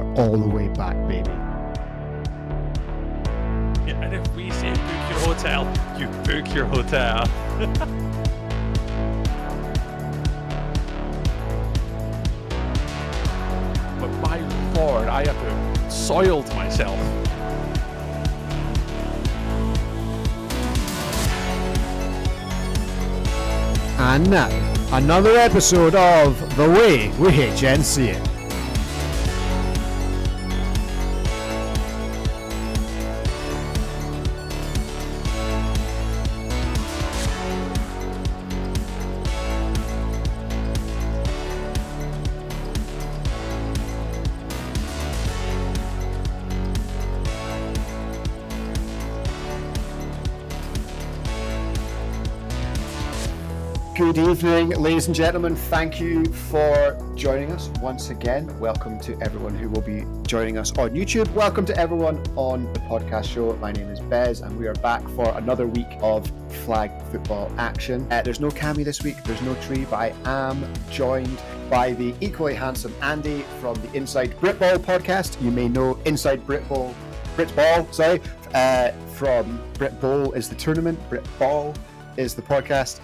are all the way back, baby. Yeah, and if we say book your hotel, you book your hotel. But my lord, I have soiled myself. And now, another episode of The Way We HNC It. Good evening, ladies and gentlemen. Thank you for joining us once again. Welcome to everyone who will be joining us on YouTube. Welcome to everyone on the podcast show. My name is Bez, and we are back for another week of flag football action. There's no Cammy this week, there's no Tree, but I am joined by the equally handsome Andy from the Inside Britball podcast. You may know Inside Britball, from Britball is the tournament, Britball is the podcast.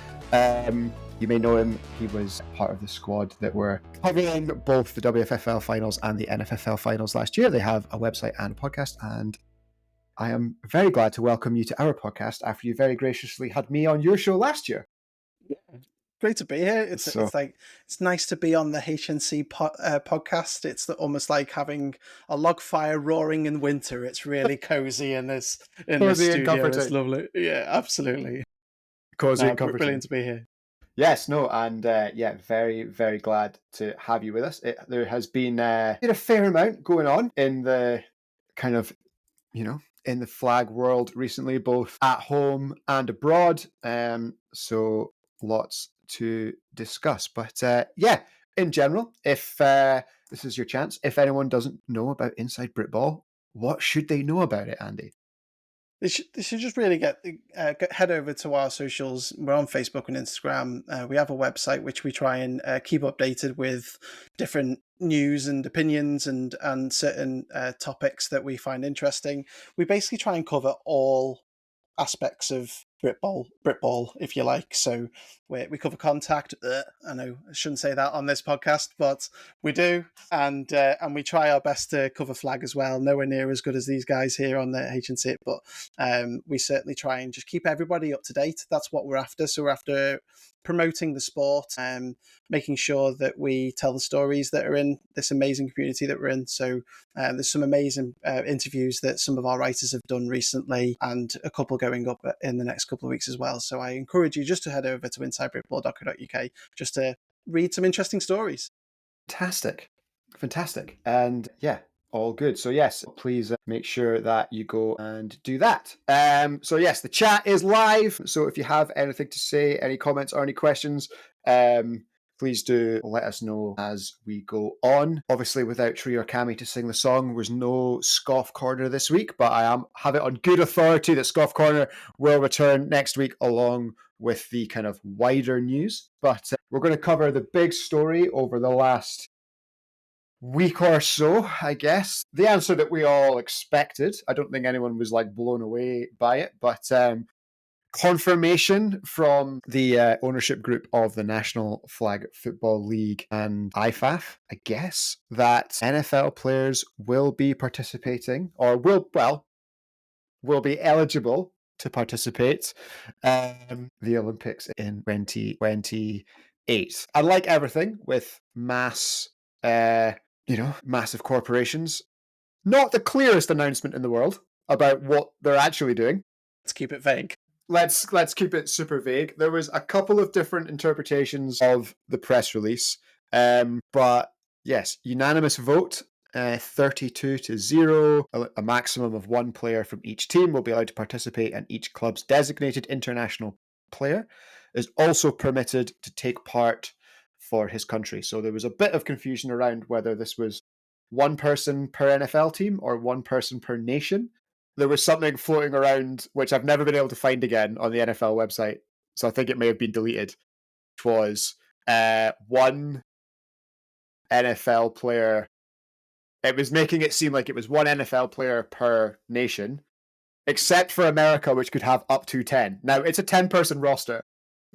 You may know him. He was part of the squad that were covering both the WFFL finals and the NFFL finals last year. They have a website and a podcast, and I am very glad to welcome you to our podcast after you very graciously had me on your show last year. Great to be here. It's nice to be on the HNC podcast. It's almost like having a log fire roaring in winter. It's really cozy in this studio. It's lovely. Yeah, absolutely. Cozy and comforting. Brilliant to be here. Yes, no, and very, very glad to have you with us. There has been a fair amount going on in the kind of, in the flag world recently, both at home and abroad. So lots to discuss. But in general, if this is your chance, if anyone doesn't know about Inside Britball, what should they know about it, Andy? They should just really head over to our socials. We're on Facebook and Instagram. We have a website which we try and keep updated with different news and opinions and certain topics that we find interesting. We basically try and cover all aspects of Britball, if you like. So we cover contact. I know I shouldn't say that on this podcast, but we do, and we try our best to cover flag as well. Nowhere near as good as these guys here on the HNC, but we certainly try and just keep everybody up to date. That's what we're after. So we're after promoting the sport and making sure that we tell the stories that are in this amazing community that we're in. So there's some amazing interviews that some of our writers have done recently, and a couple going up in the next couple of weeks as well. So I encourage you just to head over to insidebritball.co.uk just to read some interesting stories. Fantastic. And all good. So yes, please make sure that you go and do that. So yes, the chat is live. So if you have anything to say, any comments or any questions, please do let us know as we go on. Obviously, without Tree or Cammy to sing the song, there's no Scoff Corner this week, but I have it on good authority that Scoff Corner will return next week along with the kind of wider news. But we're going to cover the big story over the last week or so, I guess. The answer that we all expected. I don't think anyone was blown away by it, but confirmation from the ownership group of the National Flag Football League and IFAF, I guess, that NFL players will be participating, or will be eligible to participate the Olympics in 2028. Unlike everything with massive corporations, not the clearest announcement in the world about what they're actually doing. Let's keep it vague. Let's keep it super vague. There was a couple of different interpretations of the press release, but yes, unanimous vote, 32-0. A maximum of one player from each team will be allowed to participate, and each club's designated international player is also permitted to take part for his country. So there was a bit of confusion around whether this was one person per NFL team or one person per nation. There was something floating around, which I've never been able to find again on the NFL website, so I think it may have been deleted, which was one NFL player it was making it seem like it was one NFL player per nation, except for America, which could have up to 10. Now, it's a 10-person roster.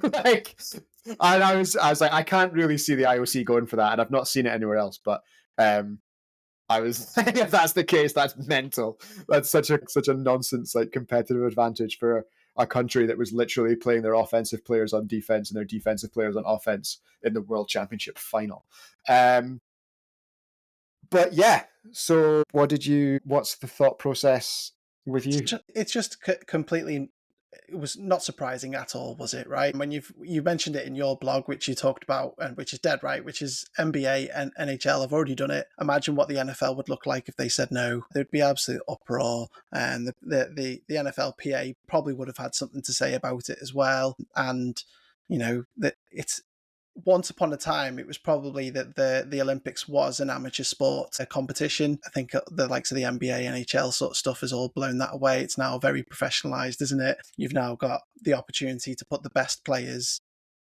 Like, and I was like, I can't really see the IOC going for that, and I've not seen it anywhere else. But I was, if that's the case, that's mental. That's such a nonsense like competitive advantage for a country that was literally playing their offensive players on defense and their defensive players on offense in the World Championship final. But yeah, so what's the thought process with you? It's just completely, it was not surprising at all, was it? Right? When you mentioned it in your blog, which you talked about, and which is dead right, which is NBA and NHL have already done it. Imagine what the NFL would look like if they said no. There'd be absolute uproar, and the NFLPA probably would have had something to say about it as well. And that it's. Once upon a time, it was probably that the Olympics was an amateur sport, a competition. I think the likes of the NBA, NHL sort of stuff has all blown that away. It's now very professionalized, isn't it? You've now got the opportunity to put the best players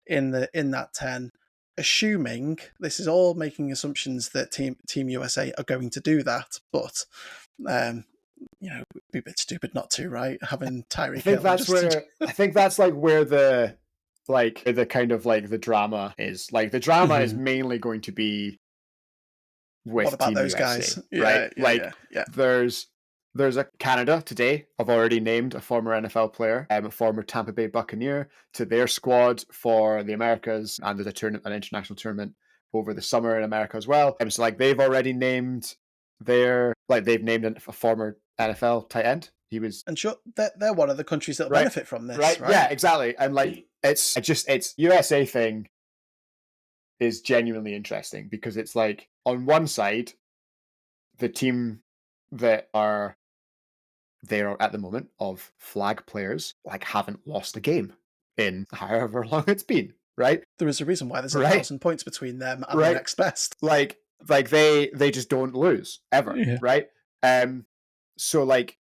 in that 10. Assuming, this is all making assumptions that Team USA are going to do that, but it'd be a bit stupid not to, right? Having Tyreek. I think that's like where the kind of like the drama is. Like the drama is mainly going to be with what about Team those USA, guys? right? Yeah. There's a Canada today. I've already named a former NFL player, a former Tampa Bay Buccaneer, to their squad for the Americas, and there's an international tournament over the summer in America as well. And so like they've already named they've named a former NFL tight end. He was, and sure, they're one of the countries that benefit from this, right? Yeah, exactly. And like it's USA thing is genuinely interesting because it's like on one side, the team that are there at the moment of flag players like haven't lost a game in however long it's been, right? There is a reason why there's 1,000 points between them and the next best. Like they just don't lose ever, right? So like,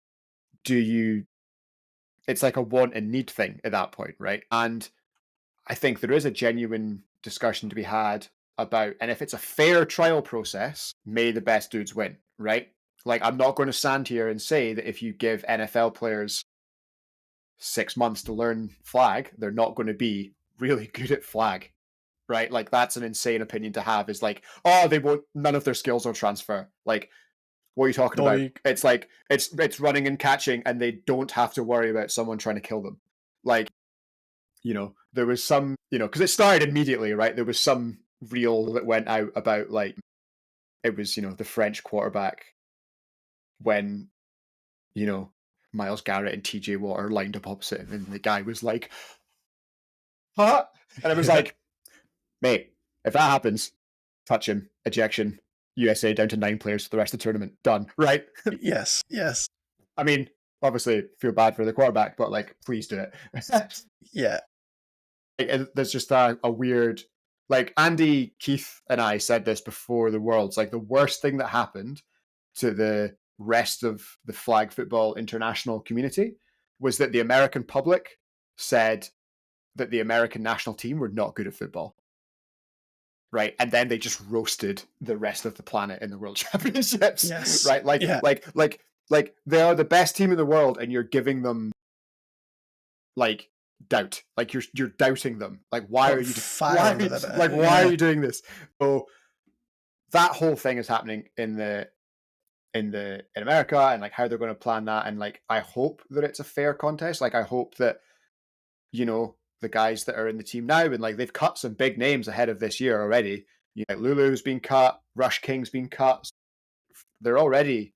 it's like a want and need thing at that point, right? And I think there is a genuine discussion to be had about, and if it's a fair trial process, may the best dudes win, right? Like, I'm not going to stand here and say that if you give NFL players 6 months to learn flag, they're not going to be really good at flag, right? Like, that's an insane opinion to have, is like, oh, none of their skills will transfer. Like, what are you talking about? It's like, it's running and catching, and they don't have to worry about someone trying to kill them. Like, there was some, because it started immediately, right? There was some reel that went out about like, it was, the French quarterback when, Myles Garrett and TJ Watt are lined up opposite him, and the guy was like, huh? And it was like, mate, if that happens, touch him, ejection, USA down to 9 players for the rest of the tournament, done, right? Yes. I mean, obviously feel bad for the quarterback, but like, please do it. Yeah. There's just a weird, like Andy, Keith, and I said this before the Worlds, like the worst thing that happened to the rest of the flag football international community was that the American public said that the American national team were not good at football. Right. And then they just roasted the rest of the planet in the World Championships. Yes. Right. Like they are the best team in the world, and you're giving them like doubt. Like you're doubting them. Like why are you doing this? So that whole thing is happening in America, and like how they're going to plan that, and like I hope that it's a fair contest. Like I hope that the guys that are in the team now, and like they've cut some big names ahead of this year already. Like Lulu's been cut, Rush King's been cut. They're already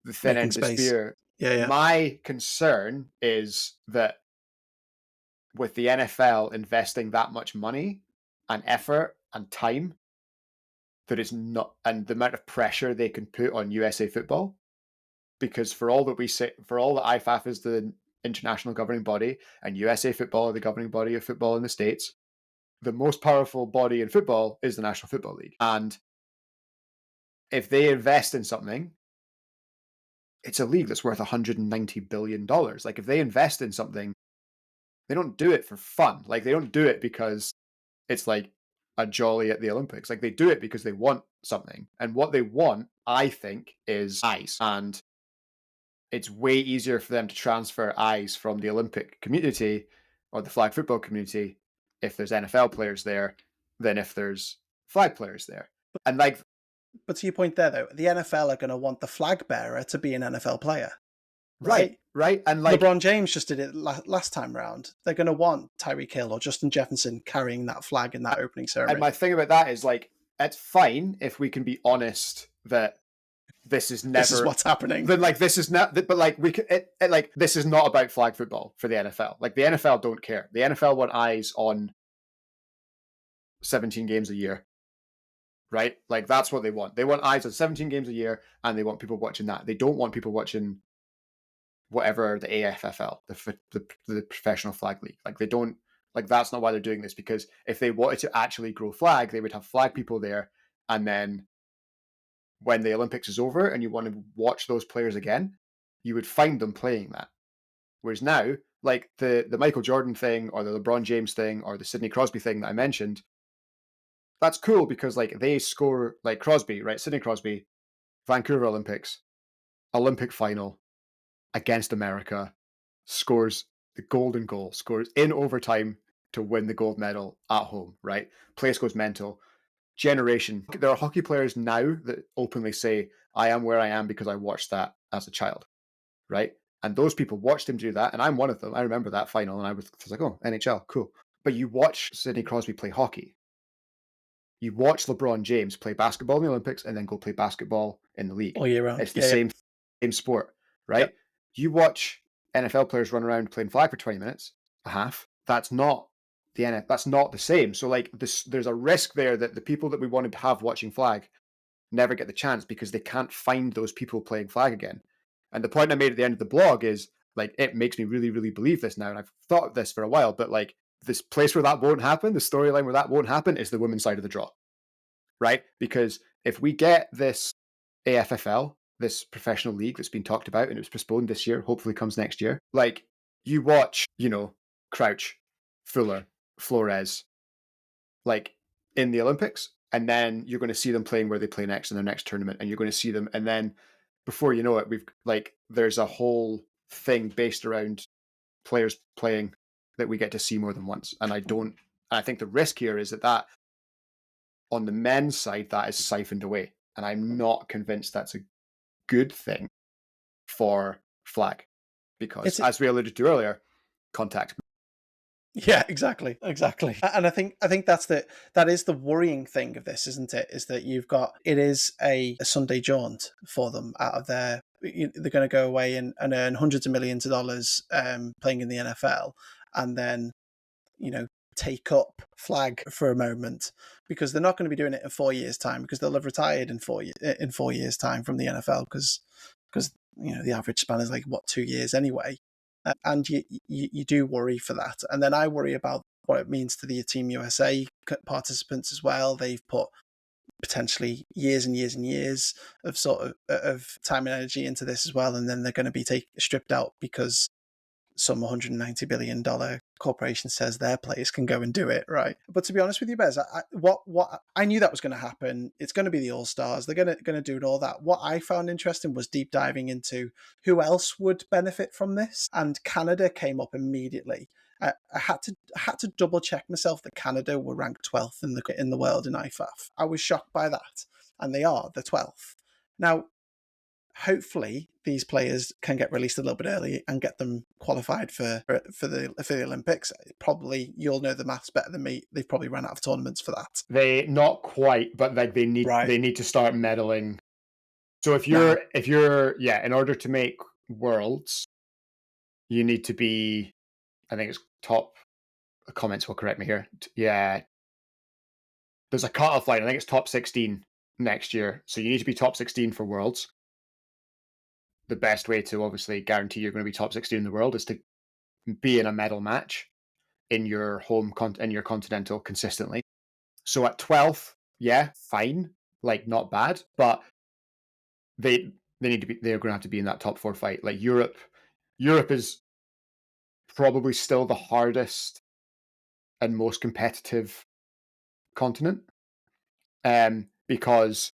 the thin end of the spear. Yeah. My concern is that with the NFL investing that much money and effort and time, that it's not, and the amount of pressure they can put on USA football, because for all that IFAF is the international governing body and USA football are the governing body of football in the States, the most powerful body in football is the National Football League. And if they invest in something, it's a league that's worth $190 billion. Like if they invest in something, they don't do it for fun. Like they don't do it because it's like a jolly at the Olympics. Like they do it because they want something. And what they want, I think, is eyes. And it's way easier for them to transfer eyes from the Olympic community or the flag football community if there's NFL players there than if there's flag players there. And like, But to your point there, though, the NFL are going to want the flag bearer to be an NFL player. right. And like, LeBron James just did it last time round. They're going to want Tyreek Hill or Justin Jefferson carrying that flag in that opening ceremony. And my thing about that is like, it's fine if we can be honest that this is what's happening. Then like this is not, but like we could, like this is not about flag football for the NFL. Like the NFL don't care. The NFL want eyes on 17 games a year, right? Like that's what they want. They want eyes on 17 games a year, and they want people watching that. They don't want people watching whatever the AFFL, the professional flag league. Like they don't, like that's not why they're doing this, because if they wanted to actually grow flag, they would have flag people there, and then when the Olympics is over and you want to watch those players again, you would find them playing that. Whereas now, like the Michael Jordan thing or the LeBron James thing or the Sidney Crosby thing that I mentioned, that's cool because like they score, like Crosby, right? Sidney Crosby, Vancouver Olympics, Olympic final against America, scores the golden goal, scores in overtime to win the gold medal at home, right? Place goes mental. Generation. There are hockey players now that openly say, I am where I am because I watched that as a child, right? And those people watched him do that, and I'm one of them. I remember that final, and I was like, oh, NHL, cool. But you watch Sidney Crosby play hockey. You watch LeBron James play basketball in the Olympics and then go play basketball in the league. All year round. It's the same sport, right? Yep. You watch NFL players run around playing flag for 20 minutes, a half. That's not that's not the same. So like there's a risk there that the people that we want to have watching flag never get the chance because they can't find those people playing flag again. And the point I made at the end of the blog is like, it makes me really, really believe this now. And I've thought of this for a while, but like this place where that won't happen, the storyline where that won't happen is the women's side of the draw, right? Because if we get this AFFL, this professional league that's been talked about and it was postponed this year, hopefully comes next year. Like you watch, Crouch, Fuller, Flores, like in the Olympics, and then you're going to see them playing where they play next in their next tournament, and you're going to see them, and then before you know it, we've like there's a whole thing based around players playing that we get to see more than once. And I think the risk here is that on the men's side that is siphoned away, and I'm not convinced that's a good thing for flag because, as we alluded to earlier, contact. Yeah, exactly. And I think that is the worrying thing of this, isn't it? Is that it is a Sunday jaunt for them out of their. They're going to go away and earn hundreds of millions of dollars playing in the NFL, and then take up flag for a moment because they're not going to be doing it in 4 years' time because they'll have retired in 4 years' time from the NFL because the average span is like 2 years anyway. And you do worry for that. And then I worry about what it means to the Team USA participants as well. They've put potentially years and years and years of of time and energy into this as well. And then they're going to be stripped out because some $190 billion corporation says their players can go and do it, right? But to be honest with you, Bez, I knew that was going to happen. It's going to be the All-Stars. They're going to do it all that. What I found interesting was deep diving into who else would benefit from this, and Canada came up immediately. I had to double check myself that Canada were ranked 12th in the world in IFAF. I was shocked by that, and they're 12th. Now, hopefully these players can get released a little bit early and get them qualified for the Olympics. Probably you'll know the maths better than me. They've probably run out of tournaments for that. They not quite, but like they need to start medaling. So if you're in order to make Worlds, you need to be, I think it's top. Comments will correct me here. Yeah, there's a cutoff line. I think it's top 16 next year. So you need to be top 16 for Worlds. The best way to obviously guarantee you're going to be top 16 in the world is to be in a medal match in your home in your continental consistently. So at 12th, yeah, fine, like not bad, but they're going to have to be in that top 4 fight. Like Europe is probably still the hardest and most competitive continent, because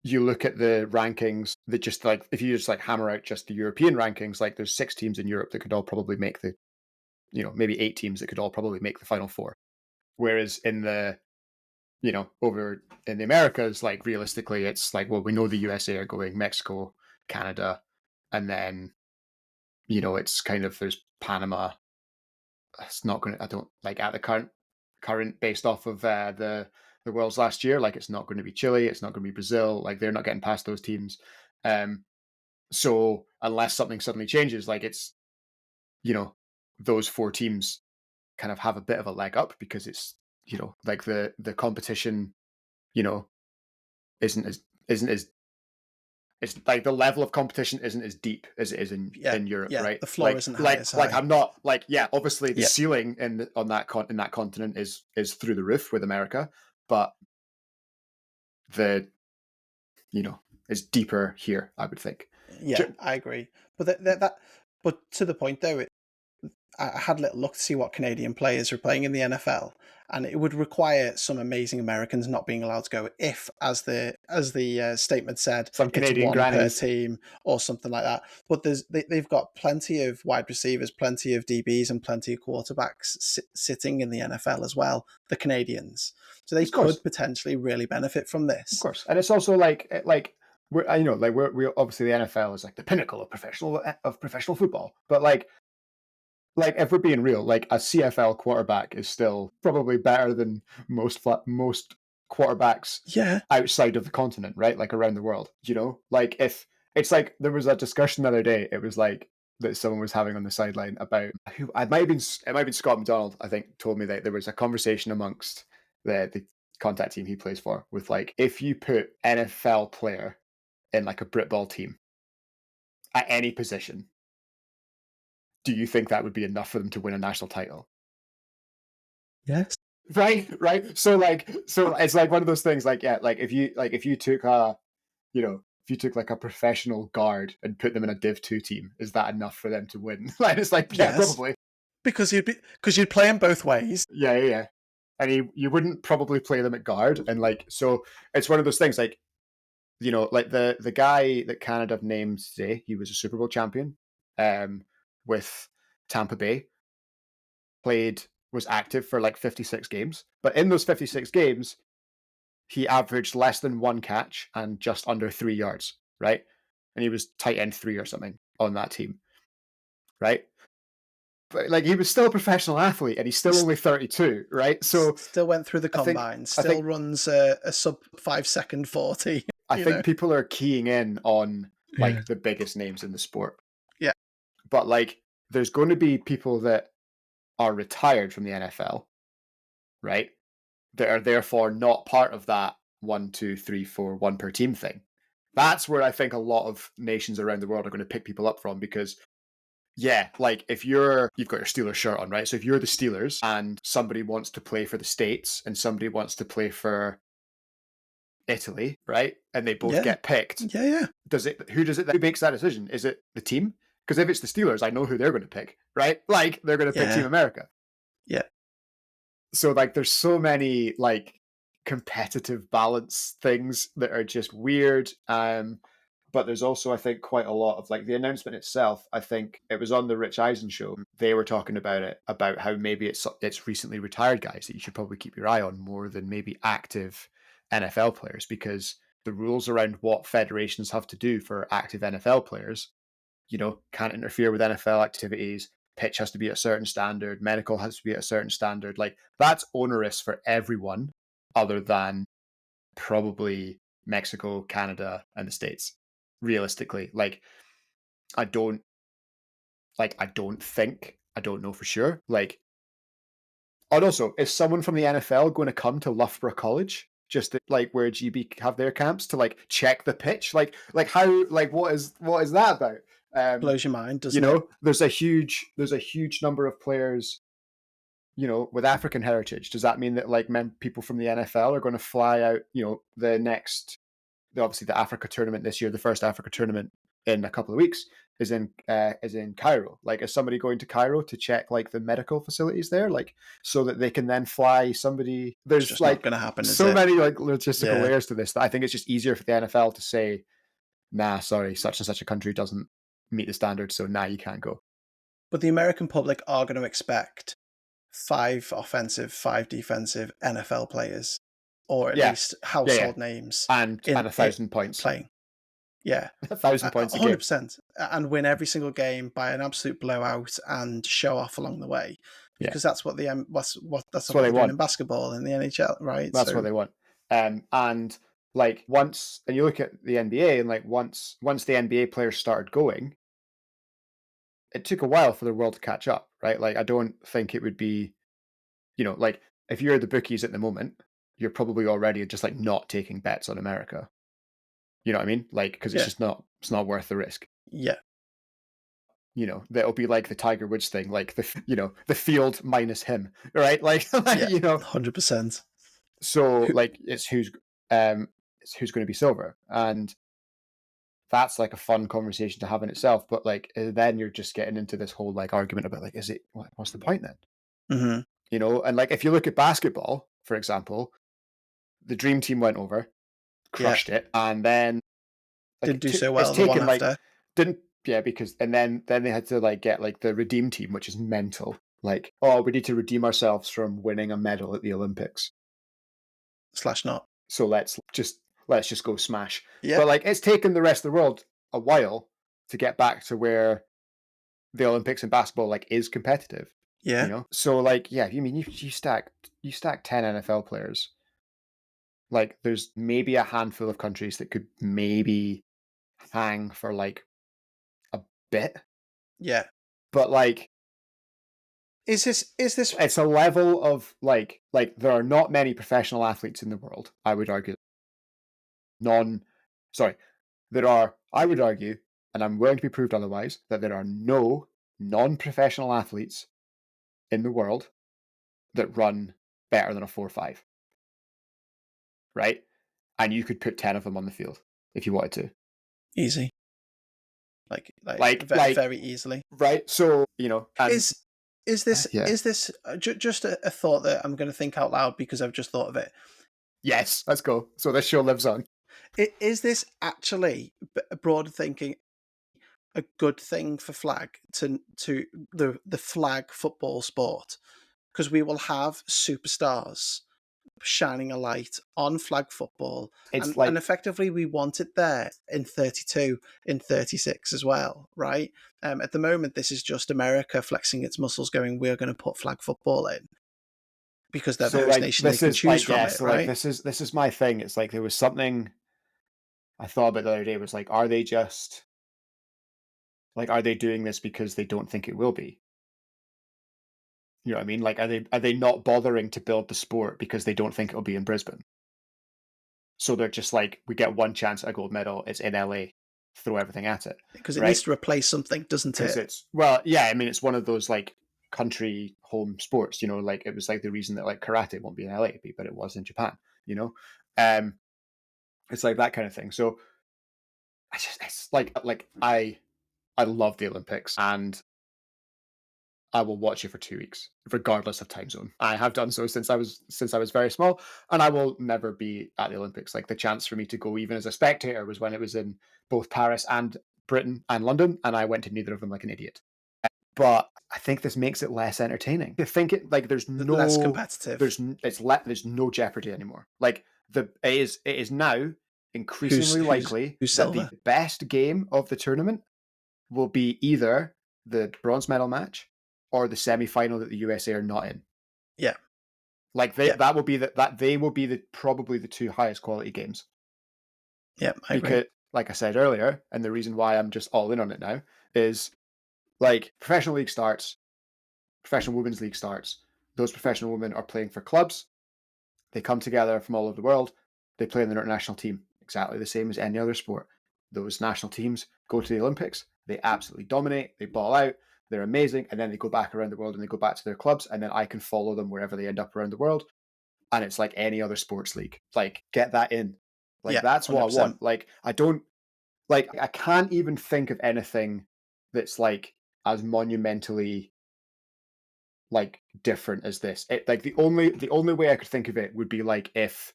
you look at the rankings that just like, if you just like hammer out just the European rankings, like there's 6 teams in Europe that could all probably make the, maybe 8 teams that could all probably make the final 4. Whereas in the, over in the Americas, like realistically, it's like, well, we know the USA are going, Mexico, Canada, and then, it's kind of, there's Panama. It's not going to, I don't like at the current based off of the Worlds last year, like it's not going to be Chile, it's not going to be Brazil, like they're not getting past those teams. So unless something suddenly changes, like it's, those 4 teams kind of have a bit of a leg up because it's, like the competition, isn't as it's like the level of competition isn't as deep as it is in Europe, right? The floor isn't high as high. Like I'm not like, obviously the ceiling in that continent is through the roof with America, but the is deeper here, I would think. I agree. But but to the point though, I had a little look to see what Canadian players are playing in the NFL, and it would require some amazing Americans not being allowed to go if, as the statement said, some Canadian it's 1 grannies per team or something like that. But they've got plenty of wide receivers, plenty of DBs, and plenty of quarterbacks sitting in the NFL as well. The Canadians, so they could potentially really benefit from this. Of course, and it's also like we're we're obviously the NFL is like the pinnacle of professional football, but like if we're being real, like a CFL quarterback is still probably better than most quarterbacks outside of the continent, right? Like around the world, like if it's like there was a discussion the other day, it was like that someone was having on the sideline about who it might have been Scott McDonald, I think, told me that there was a conversation amongst the contact team he plays for with like, if you put NFL player in like a Britball team at any position, do you think that would be enough for them to win a national title? Yes. Right. So it's like one of those things. Like, like if you took like a professional guard and put them in a Div 2 team, is that enough for them to win? Like it's like, probably, because you'd play them both ways. Yeah. And you wouldn't probably play them at guard, and like so it's one of those things. Like like the guy that Canada have named today, he was a Super Bowl champion. With Tampa Bay, was active for like 56 games. But in those 56 games, he averaged less than 1 catch and just under 3 yards, right? And he was tight end 3 or something on that team, right? But like he was still a professional athlete and he's still only 32, right? So still went through the combine, runs a sub 5 second 40. I think people are keying in on like the biggest names in the sport. Yeah. But like, there's going to be people that are retired from the NFL, right? That are therefore not part of that 1, 2, 3, 4, 1 per team thing. That's where I think a lot of nations around the world are going to pick people up from, because like if you've got your Steelers shirt on, right? So if you're the Steelers and somebody wants to play for the States and somebody wants to play for Italy, right? And they both get picked. Yeah. Who makes that decision? Is it the team? Because if it's the Steelers, I know who they're going to pick, right? Like they're going to pick Team America. Yeah. So like, there's so many like competitive balance things that are just weird. But there's also, I think, quite a lot of like the announcement itself. I think it was on the Rich Eisen show. They were talking about it, about how maybe it's recently retired guys that you should probably keep your eye on more than maybe active NFL players, because the rules around what federations have to do for active NFL players, can't interfere with NFL activities, pitch has to be at a certain standard, medical has to be at a certain standard. Like that's onerous for everyone other than probably Mexico, Canada, and the States. Realistically, like I don't know for sure. Like, and also, is someone from the NFL going to come to Loughborough College, just to, like where GB have their camps, to like check the pitch? Like how, like what is that about? Blows your mind, doesn't it? There's a huge number of players, with African heritage. Does that mean that like people from the NFL are going to fly out, obviously the Africa tournament this year, the first Africa tournament in a couple of weeks, is in Cairo. Like, is somebody going to Cairo to check like the medical facilities there, like so that they can then fly somebody? It's There's just like not going to happen. so many like logistical Yeah. layers to this that I think it's just easier for the NFL to say, nah, sorry, such and such a country doesn't meet the standards, so now you can't go. But the American public are going to expect 5 offensive, 5 defensive NFL players, or at least household names, and 1,000 points playing. Yeah, 1,000 points a game. 100%, and win every single game by an absolute blowout and show off along the way, because that's what that's what they're doing in basketball in the NHL, right? That's what they want. And like once, and you look at the NBA, and like once the NBA players started going, it took a while for the world to catch up, right? Like I don't think it would be, like if you're the bookies at the moment, you're probably already just like not taking bets on America. You know what I mean? Like, because it's not worth the risk. Yeah. That'll be like the Tiger Woods thing, like the field minus him, right? Like 100%. So like it's who's going to be silver, and that's like a fun conversation to have in itself. But like then you're just getting into this whole like argument about like, is it what's the point then? Mm-hmm. And like if you look at basketball, for example, the Dream Team went over, crushed it, and then didn't do so well. The one after because and then they had to like get like the Redeem Team, which is mental. Like, oh, we need to redeem ourselves from winning a medal at the Olympics. / not. So let's just go smash. Yeah. But like it's taken the rest of the world a while to get back to where the Olympics in basketball like is competitive. Yeah. So like you stack 10 NFL players. Like there's maybe a handful of countries that could maybe hang for like a bit. Yeah. But like is this it's a level of like there are not many professional athletes in the world, I would argue. I would argue, and I'm willing to be proved otherwise, that there are no non-professional athletes in the world that run better than a 4.5. Right? And you could put 10 of them on the field if you wanted to. Easy. Like very easily. Right? So, is this just a thought that I'm going to think out loud because I've just thought of it? Yes, let's go. So this show lives on. Is this actually, broad thinking, a good thing for flag to the flag football sport? Because we will have superstars shining a light on flag football, and effectively we want it there in 32, in 36 as well, right? At the moment, this is just America flexing its muscles, going, we're going to put flag football in because they're the host nation. They can choose from it, right? This is my thing. It's like there was something I thought about the other day. Was like, are they doing this because they don't think it will be? You know what I mean? Like, are they not bothering to build the sport because they don't think it'll be in Brisbane? So they're just like, we get one chance at a gold medal. It's in LA. Throw everything at it. Because it needs to replace something, doesn't it? It's it's one of those like country home sports. Like it was like the reason that like karate won't be in LA, but it was in Japan. It's like that kind of thing. So it's like I love the Olympics, and I will watch it for 2 weeks, regardless of time zone. I have done so since I was very small, and I will never be at the Olympics. Like the chance for me to go even as a spectator was when it was in both Paris and Britain and London, and I went to neither of them like an idiot. But I think this makes it less entertaining. I think there's no less competitive. There's no jeopardy anymore. Like it is now increasingly likely that the best game of the tournament will be either the bronze medal match or the semi-final that the USA are not in. Yeah. Like that will be they will be probably the two highest quality games. Yeah, I agree. Like I said earlier, and the reason why I'm just all in on it now is like professional league starts, professional women's league starts. Those professional women are playing for clubs. They come together from all over the world. They play in the international team, exactly the same as any other sport. Those national teams go to the Olympics. They absolutely dominate. They ball out. They're amazing. And then they go back around the world and they go back to their clubs. And then I can follow them wherever they end up around the world. And it's like any other sports league. Like, get that in. Like, that's what 100%. I want. Like, I can't even think of anything that's like as monumentally like different as this. Like the only way I could think of it would be like if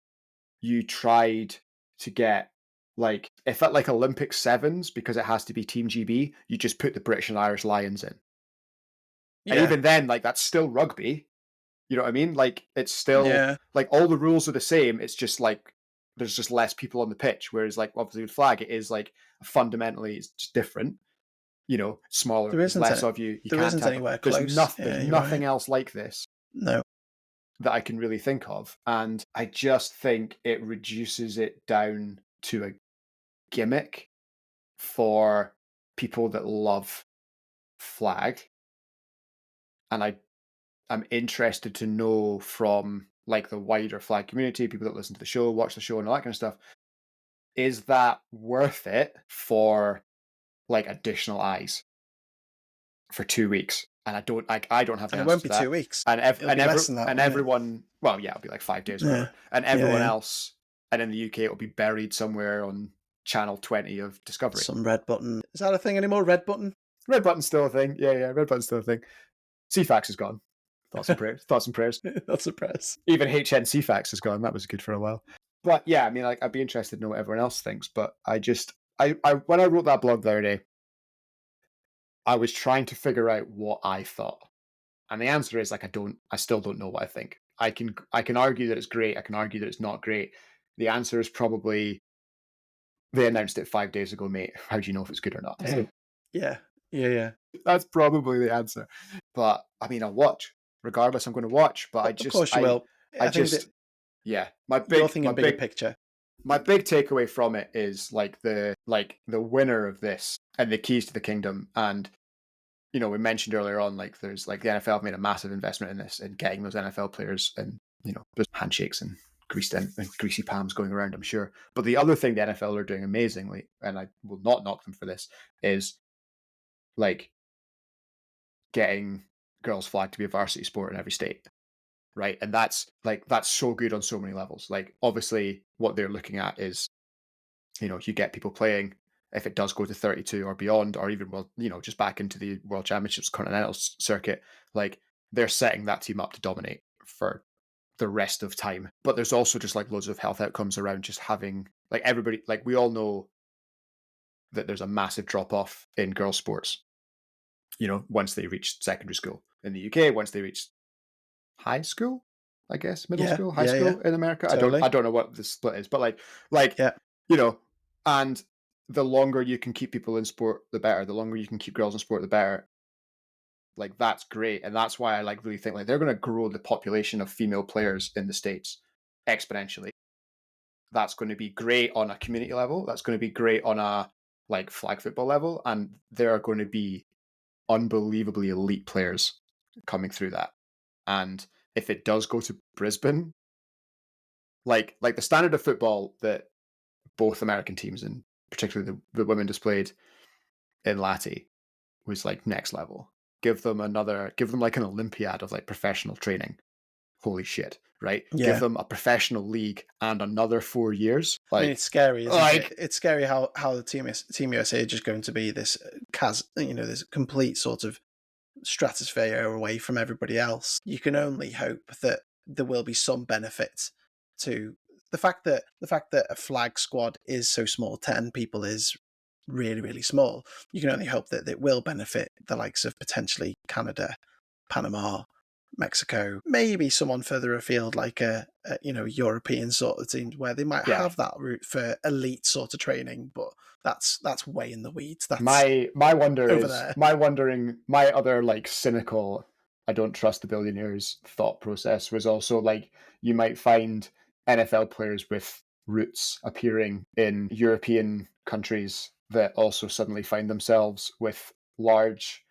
you tried to get like if at like Olympic sevens, because it has to be Team GB, you just put the British and Irish Lions in. And Yeah. even then, like that's still rugby. You know what I mean? Like it's still Yeah. like all the rules are the same. It's just like there's just less people on the pitch. Whereas like obviously with flag, it is like fundamentally it's just different. You know, smaller, There there's isn't less any, of you. You there can't isn't tackle. anywhere There's close. nothing. Yeah, There's you're nothing right. else like this No. that I can really think of, and I just think it reduces it down to a gimmick for people that love flag, and I'm interested to know from like the wider flag community, people that listen to the show, watch the show, and all that kind of stuff. Is that worth it for like additional eyes for 2 weeks? And I don't have the And it answer won't to be that. 2 weeks. And It'll be less than that, won't it? everyone, well, yeah, it'll be like 5 days, or Yeah. whatever. And Yeah, everyone yeah. else, and in the UK, it'll be buried somewhere on channel 20 of Discovery. Some red button. Is that a thing anymore? Red button? Red button's still a thing. Yeah, red button's still a thing. CFAX is gone. Thoughts and prayers. Thoughts and prayers. Not surprised. Even HN CFAX is gone. That was good for a while. But yeah, I mean, like, I'd be interested to know what everyone else thinks. But I when I wrote that blog the other day, I was trying to figure out what I thought. And the answer is like I still don't know what I think. I can argue that it's great, I can argue that it's not great. The answer is probably they announced it 5 days ago, mate. How do you know if it's good or not? Yeah. Yeah. That's probably the answer. But I mean, I'll watch. Regardless, I'm going to watch. But Of course you will. I think just that yeah. you're thinking bigger picture. My big takeaway from it is like the winner of this and the keys to the kingdom. And you know, we mentioned earlier on, like there's like the NFL have made a massive investment in this and getting those NFL players, and you know, there's handshakes and greasy palms going around, I'm sure. But the other thing the NFL are doing amazingly, and I will not knock them for this, is like getting girls' flag to be a varsity sport in every state. Right. And that's so good on so many levels. Like obviously what they're looking at is, you know, you get people playing if it does go to 32 or beyond, or even, well, you know, just back into the World Championships continental circuit, like they're setting that team up to dominate for the rest of time. But there's also just like loads of health outcomes around just having like everybody, like we all know that there's a massive drop off in girls' sports, you know, once they reach secondary school. In the UK, once they reach high school, I guess, middle school, high school in America. Totally. I don't know what the split is, but like you know, and the longer you can keep people in sport, the better. The longer you can keep girls in sport, the better. Like that's great, and that's why I like really think like they're going to grow the population of female players in the States exponentially. That's going to be great on a community level. That's going to be great on a like flag football level, and there are going to be unbelievably elite players coming through that. And if it does go to Brisbane, like the standard of football that both American teams and particularly the women displayed in Lati was like next level. Give them like an Olympiad of like professional training. Holy shit, right? Yeah. Give them a professional league and another 4 years. Like, I mean, it's scary, isn't like, it? It's scary how the Team USA are just going to be this this complete sort of stratosphere away from everybody else. You can only hope that there will be some benefit to the fact that a flag squad is so small. 10 people is really, really small. You can only hope that it will benefit the likes of potentially Canada, Panama, Mexico, maybe someone further afield like a European sort of team where they might have that route for elite sort of training, but that's way in the weeds. That's my wonder over is there. my other like cynical I don't trust the billionaires thought process was also like you might find NFL players with roots appearing in European countries that also suddenly find themselves with large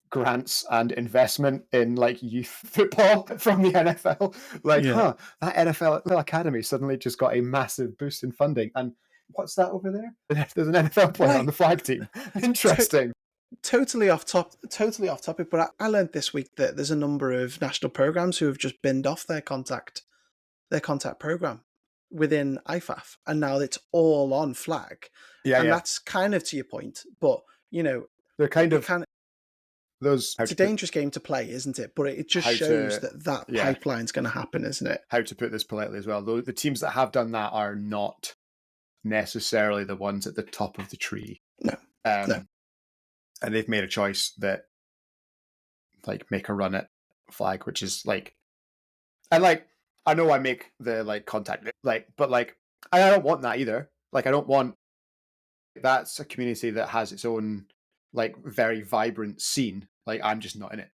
grants and investment in like youth football from the NFL. Like, that NFL academy suddenly just got a massive boost in funding. And what's that over there? There's an NFL player on the flag team. Interesting. Totally off topic, but I learned this week that there's a number of national programs who have just binned off their contact program within IFAF, and now it's all on flag. Yeah, and that's kind of to your point, but They're kind it of can. those. It's a dangerous game to play, isn't it? But it just shows that yeah. pipeline's going to happen, isn't it? How to put this politely as well, though, the teams that have done that are not necessarily the ones at the top of the tree. No. No. And they've made a choice that, like, make a run at flag, which is like, and like, I know I make the like contact, like, but like, I don't want that either. Like, I don't want. That's a community that has its own, like, very vibrant scene. Like, I'm just not in it.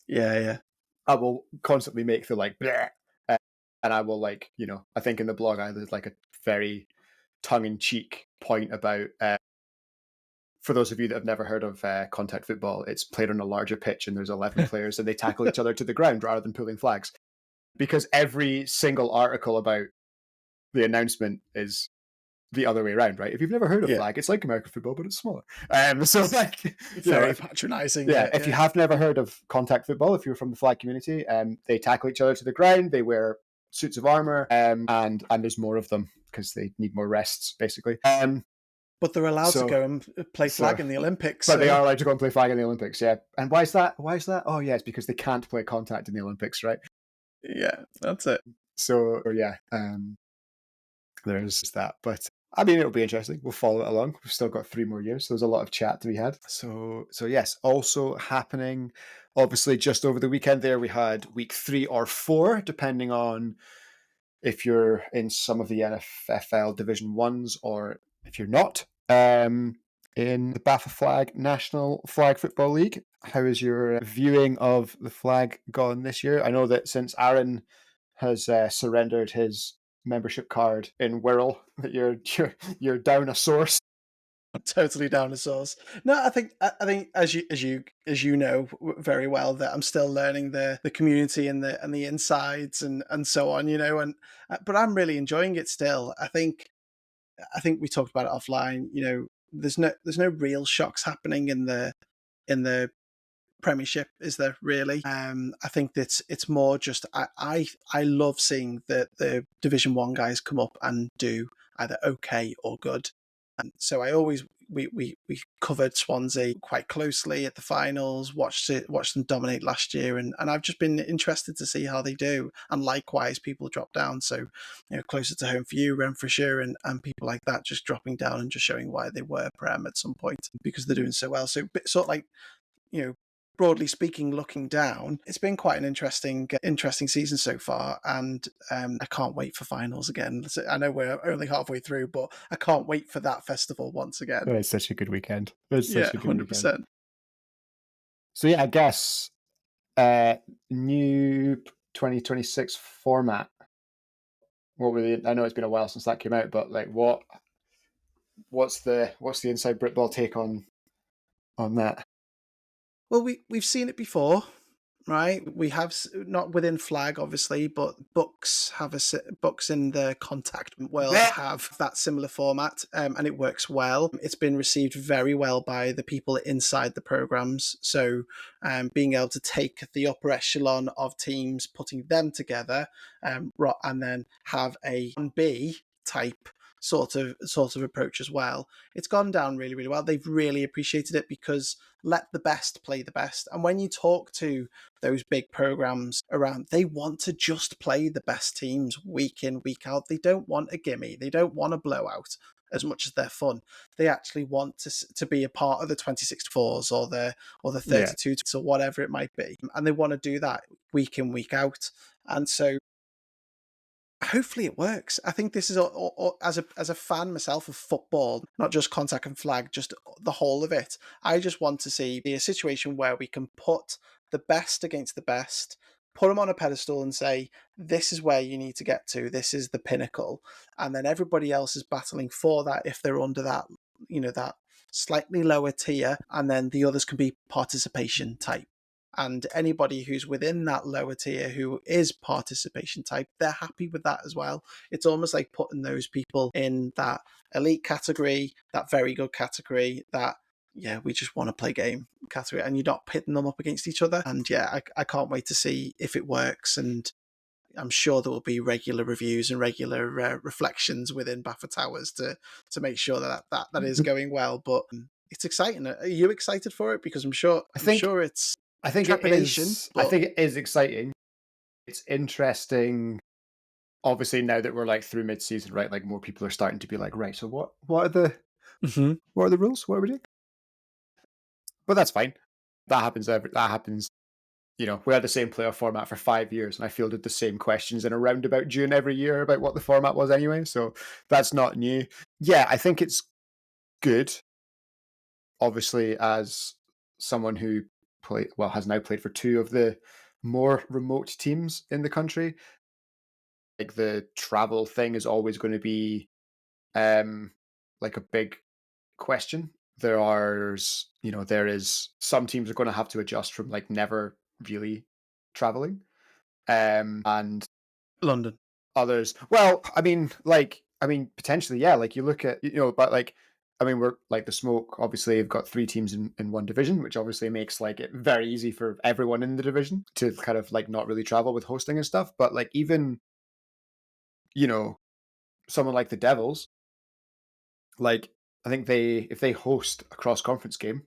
Yeah. I will constantly make the like, bleh, and I will, like, I think in the blog I did like a very tongue-in-cheek point about. For those of you that have never heard of contact football, it's played on a larger pitch and there's 11 players and they tackle each other to the ground rather than pulling flags. Because every single article about the announcement is the other way around, right? If you've never heard of flag, it's like American football, but it's smaller. So it's like very patronising. Yeah, if you have never heard of contact football, if you're from the flag community, they tackle each other to the ground. They wear suits of armor, and there's more of them because they need more rests, basically. But they're allowed to go and play flag in the Olympics. But they are allowed to go and play flag in the Olympics, yeah. And why is that? Oh, yeah, it's because they can't play contact in the Olympics, right? Yeah, that's it. So, yeah, there's that. But, I mean, it'll be interesting. We'll follow it along. We've still got 3 more years. So there's a lot of chat to be had. So yes, also happening, obviously, just over the weekend there, we had week 3 or 4, depending on if you're in some of the NFL Division 1s or if you're not, in the BAFA Flag National Flag Football League. How is your viewing of the flag gone this year? I know that since Aaron has surrendered his membership card in Wirral, that you're down a source. I'm totally down a source. No, I think as you know very well, that I'm still learning the community and the insides and so on, but I'm really enjoying it still. I think we talked about it offline. There's no real shocks happening in the Premiership, is there really? I think that it's more just I love seeing the Division 1 guys come up and do either okay or good. And so we covered Swansea quite closely at the finals, watched them dominate last year, and I've just been interested to see how they do. And likewise, people drop down. So, closer to home for you, Renfrewshire and people like that, just dropping down and just showing why they were Prem at some point because they're doing so well. So, sort of like, broadly speaking, looking down, it's been quite an interesting season so far, and I can't wait for finals again. I know we're only halfway through, but I can't wait for that festival once again. Oh, it's such a good weekend. It's such a good 100%. Weekend. So yeah, I guess new 2026 format. I know it's been a while since that came out, but like, what's the Inside Britball take on that? Well, we've seen it before, right? We have, not within flag, obviously, but books in the contact world have that similar format, and it works well. It's been received very well by the people inside the programs. So, being able to take the upper echelon of teams, putting them together, and then have a 1B type sort of approach as well. It's gone down really, really well. They've really appreciated it because let the best play the best. And when you talk to those big programs around, they want to just play the best teams week in, week out. They don't want a gimme. They don't want a blowout as much as they're fun. They actually want to be a part of the 26-4s or the 32 or whatever it might be. And they want to do that week in, week out. And so hopefully it works. I think this is as a fan myself of football, not just contact and flag, just the whole of it. I just want to see a situation where we can put the best against the best, put them on a pedestal and say, this is where you need to get to. This is the pinnacle. And then everybody else is battling for that if they're under that, that slightly lower tier. And then the others can be participation type. And anybody who's within that lower tier who is participation type, they're happy with that as well. It's almost like putting those people in that elite category, that very good category, that, we just want to play game category, and you're not pitting them up against each other. And I can't wait to see if it works. And I'm sure there will be regular reviews and regular reflections within BAFA Towers to make sure that is going well. But it's exciting. Are you excited for it? Because I'm sure it's I think trepidation. I think it is exciting. It's interesting. Obviously, now that we're like through mid-season, right? Like more people are starting to be like, right. So what are the rules? What are we doing? But that's fine. That happens. That happens. You know, we had the same playoff format for 5 years, and I fielded the same questions in a roundabout June every year about what the format was anyway. So that's not new. Yeah, I think it's good. Obviously, as someone who has now played for two of the more remote teams in the country, like the travel thing is always going to be like a big question. There is some teams are going to have to adjust from like never really traveling, and London. others. Well, potentially, yeah. Like you look at, but like, we're like the Smoke. Obviously, have got three teams in one division, which obviously makes like it very easy for everyone in the division to kind of like not really travel with hosting and stuff. But like even, someone like the Devils, like I think if they host a cross conference game,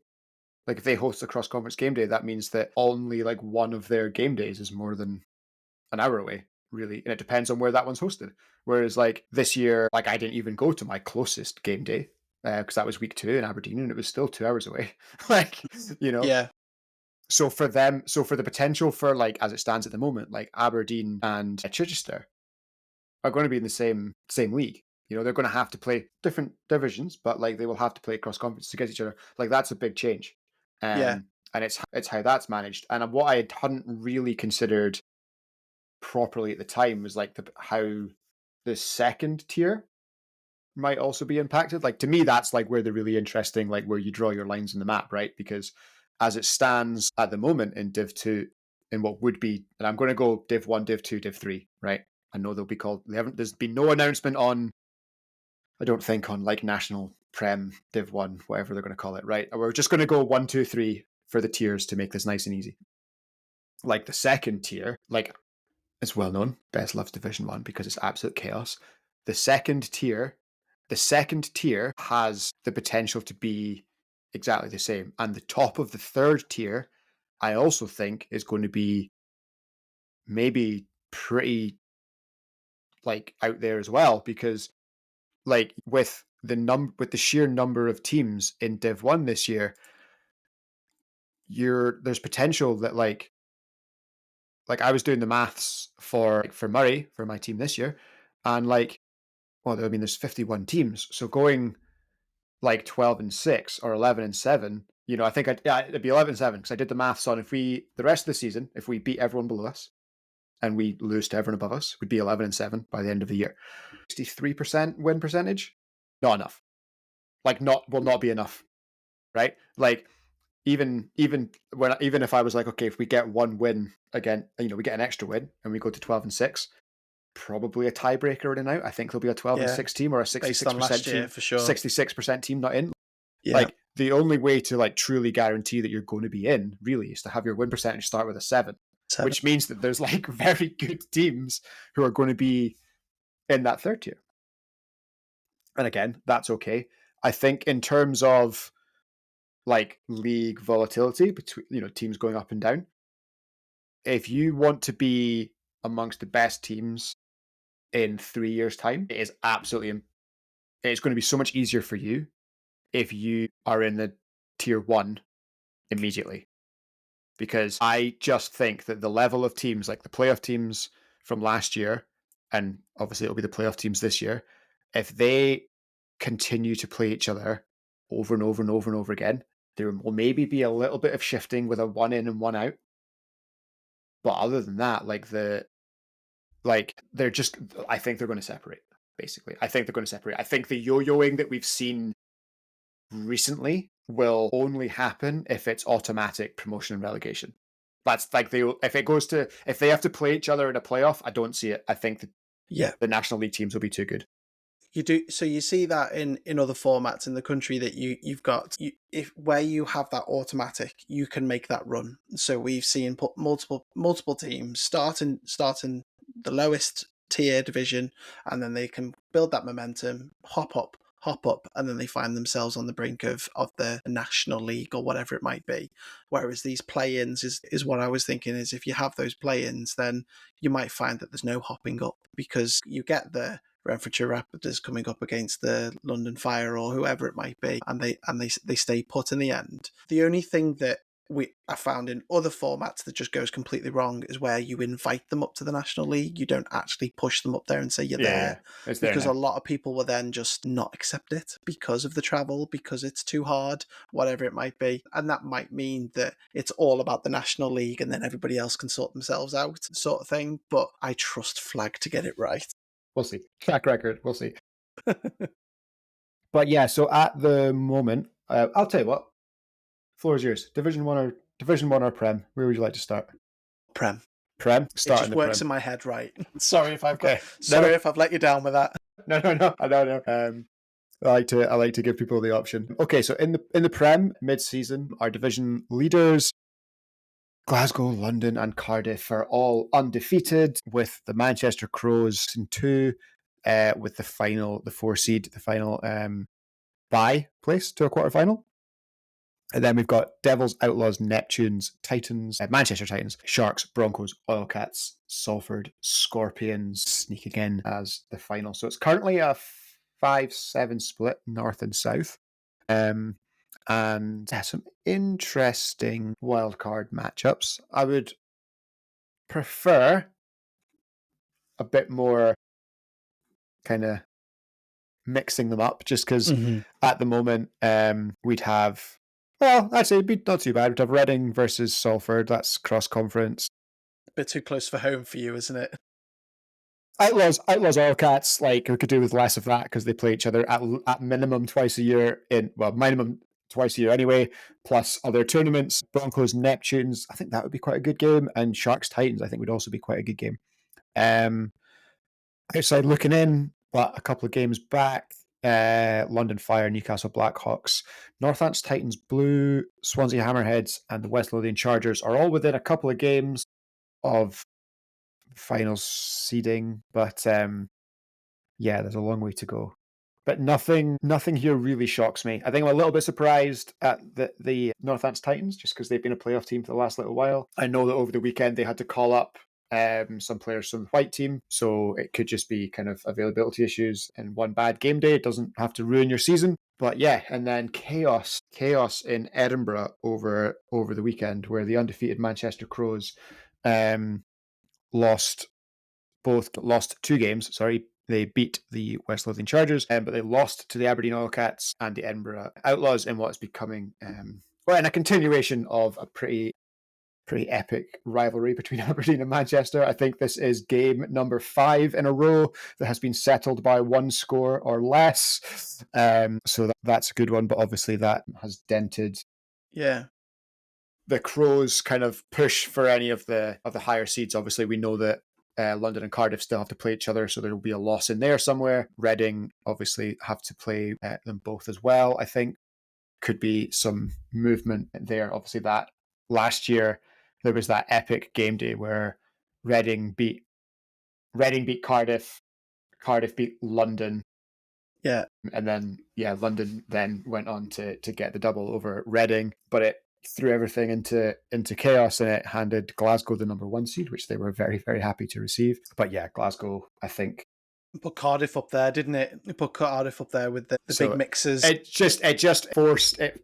like if they host a cross conference game day, that means that only like one of their game days is more than an hour away, really, and it depends on where that one's hosted. Whereas like this year, like I didn't even go to my closest game day because that was week 2 in Aberdeen, and it was still 2 hours away. Like, Yeah. So for the potential for like as it stands at the moment, like Aberdeen and Chichester are going to be in the same league. They're going to have to play different divisions, but like they will have to play cross conference against each other. Like that's a big change. Yeah. And it's how that's managed. And what I hadn't really considered properly at the time was like how the second tier might also be impacted. Like to me, that's like where the really interesting, like where you draw your lines in the map, right? Because as it stands at the moment in Div 2, in what would be, and I'm going to go Div 1, Div 2, Div 3, right? I know they'll be called, there's been no announcement on, I don't think, on like National Prem Div 1, whatever they're going to call it, right? We're just going to go 1, 2, 3 for the tiers to make this nice and easy. Like the second tier, like it's well known, best loves Division 1 because it's absolute chaos. The second tier has the potential to be exactly the same. And the top of the third tier, I also think, is going to be maybe pretty like out there as well, because like with the sheer number of teams in Div 1 this year, there's potential that like I was doing the maths for Murray for my team this year, and like, well, I mean, there's 51 teams, so going like 12-6 or 11-7, I think it'd be 11-7 because I did the maths on the rest of the season, if we beat everyone below us and we lose to everyone above us, we'd be 11-7 by the end of the year. 63% win percentage, not enough. Like will not be enough, right? Like even if I was like, okay, if we get one win again, we get an extra win and we go to 12-6. Probably a tiebreaker in and out. I think there'll be a 12-6 team or a 66% team for sure. 66% team not in. Yeah. Like the only way to like truly guarantee that you're going to be in really is to have your win percentage start with a 7, which means that there's like very good teams who are going to be in that third tier. And again, that's okay. I think in terms of like league volatility between teams going up and down, if you want to be amongst the best teams in 3 years' time, it's going to be so much easier for you if you are in the tier 1 immediately. Because I just think that the level of teams, like the playoff teams from last year, and obviously it'll be the playoff teams this year, if they continue to play each other over and over and over and over again, there will maybe be a little bit of shifting with a 1 in and 1 out. But other than that, I think they're going to separate, basically. I think they're going to separate. I think the yo-yoing that we've seen recently will only happen if it's automatic promotion and relegation. That's like if they have to play each other in a playoff, I don't see it. I think the National League teams will be too good. You do, so you see that in other formats in the country that you've got, where you have that automatic, you can make that run. So we've seen multiple teams starting the lowest tier division, and then they can build that momentum, hop up hop up, and then they find themselves on the brink of the National League or whatever it might be. Whereas these play-ins is what I was thinking, is if you have those play-ins, then you might find that there's no hopping up, because you get the Renfrewshire Raptors coming up against the London Fire or whoever it might be, and they stay put in the end. The only thing that I found in other formats that just goes completely wrong is where you invite them up to the National League. You don't actually push them up there and say you're there, It's there because now. a lot of people will then just not accept it because of the travel, because it's too hard, whatever it might be. And that might mean that it's all about the National League and then everybody else can sort themselves out, sort of thing. But I trust Flag to get it right. We'll see. Track record, we'll see. But yeah, so at the moment, I'll tell you what. Floor is yours. Division 1 or Prem? Where would you like to start? Prem. Prem? Start It just in the works Prem. in my head right. Sorry if I've Okay. if I've let you down with that. No. I know. I like to give people the option. Okay, so in the Prem mid-season, our division leaders, Glasgow, London, and Cardiff, are all undefeated, with the Manchester Crows in 2, with the 4 seed, the final bye place to a quarter-final. And then we've got Devils, Outlaws, Neptunes, Titans, Manchester Titans, Sharks, Broncos, Oilcats, Salford, Scorpions sneaking in as the final. So it's currently a 5-7 split, north and south. And some interesting wildcard matchups. I would prefer a bit more kind of mixing them up, just because at the moment we'd have, well, actually, it'd be not too bad. We'd have Reading versus Salford. That's cross-conference. A bit too close for home for you, isn't it? Outlaws, Oilcats, like, we could do with less of that because they play each other at minimum twice a year minimum twice a year anyway, plus other tournaments. Broncos, Neptunes, I think that would be quite a good game. And Sharks, Titans, I think would also be quite a good game. Outside looking in, but a couple of games back, London Fire, Newcastle Blackhawks, Northants Titans Blue, Swansea Hammerheads, and the West Lothian Chargers are all within a couple of games of final seeding. But yeah, there's a long way to go. But nothing here really shocks me. I think I'm a little bit surprised at the Northants Titans, just because they've been a playoff team for the last little while. I know that over the weekend they had to call up some players from the white team, so it could just be kind of availability issues, and one bad game day, it doesn't have to ruin your season. But yeah, and then chaos in Edinburgh over the weekend, where the undefeated Manchester Crows lost 2 games. Sorry, they beat the West Lothian Chargers, but they lost to the Aberdeen Oilcats and the Edinburgh Outlaws in what is becoming in a continuation of a pretty epic rivalry between Aberdeen and Manchester. I think this is game number 5 in a row that has been settled by 1 score or less. So that's a good one, but obviously that has dented the Crows' kind of push for any of the higher seeds. Obviously, we know that London and Cardiff still have to play each other, so there will be a loss in there somewhere. Reading obviously have to play them both as well. I think could be some movement there. Obviously, that last year there was that epic game day where Reading beat Cardiff, Cardiff beat London. Yeah. And then London then went on to get the double over Reading, but it threw everything into chaos, and it handed Glasgow the number 1 seed, which they were very, very happy to receive. But yeah, Glasgow, I think, put Cardiff up there, didn't it? It put Cardiff up there with the big mixers. It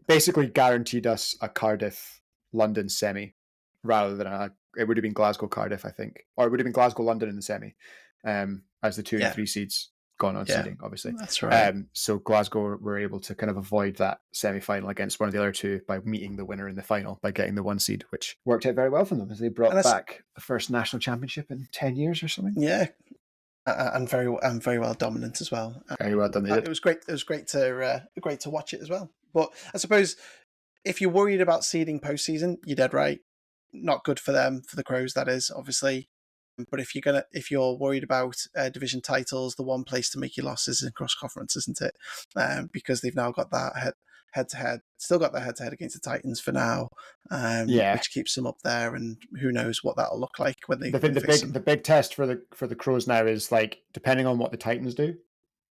basically guaranteed us a Cardiff London semi, rather than it would have been Glasgow Cardiff, I think, or it would have been Glasgow London in the semi, as the 2 and 3 seeds gone on seeding, obviously. That's right. So Glasgow were able to kind of avoid that semi-final against one of the other 2 by meeting the winner in the final by getting the 1 seed, which worked out very well for them, as they brought back the first national championship in 10 years or something. Yeah. And very well dominant as well. Very well done. It was great. It was great to watch it as well. But I suppose if you're worried about seeding postseason, you're dead right. Not good for them, for the Crows, that is, obviously. But if you're worried about division titles, the one place to make your losses is in cross conference, isn't it? Because they've now got that head to head, still got that head to head against the Titans for now, which keeps them up there. And who knows what that'll look like when they. The big test for the Crows now is, like, depending on what the Titans do.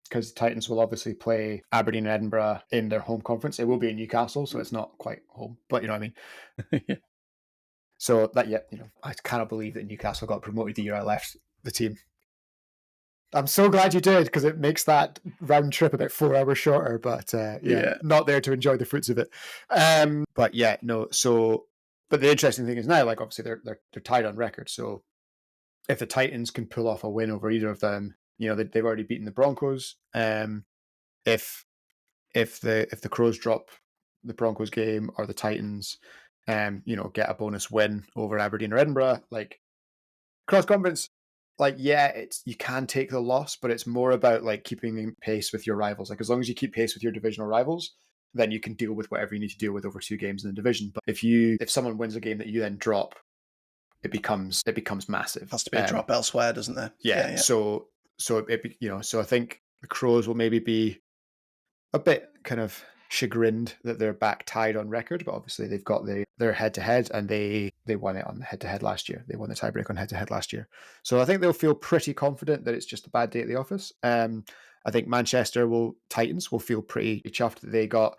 because the Titans will obviously play Aberdeen and Edinburgh in their home conference. It will be in Newcastle, so it's not quite home, but you know what I mean. Yeah. So that, yeah, I cannot believe that Newcastle got promoted the year I left the team. I'm so glad you did, because it makes that round trip about 4 hours shorter, but Yeah. not there to enjoy the fruits of it. But yeah, no. So, but the interesting thing is now, like, obviously they're tied on record. So if the Titans can pull off a win over either of them, they've already beaten the Broncos. If the Crows drop the Broncos game, or the Titans, get a bonus win over Aberdeen or Edinburgh, like, cross conference, like, it's, you can take the loss, but it's more about like keeping pace with your rivals. Like, as long as you keep pace with your divisional rivals, then you can deal with whatever you need to deal with over 2 games in the division. But if someone wins a game that you then drop, it becomes massive. Has to be a drop elsewhere, doesn't there? Yeah. So so I think the Crows will maybe be a bit kind of chagrined that they're back tied on record, but obviously they've got their head-to-head, and they won it on head-to-head last year. They won the tiebreak on head-to-head last year. So I think they'll feel pretty confident that it's just a bad day at the office. I think Titans will feel pretty chuffed that they got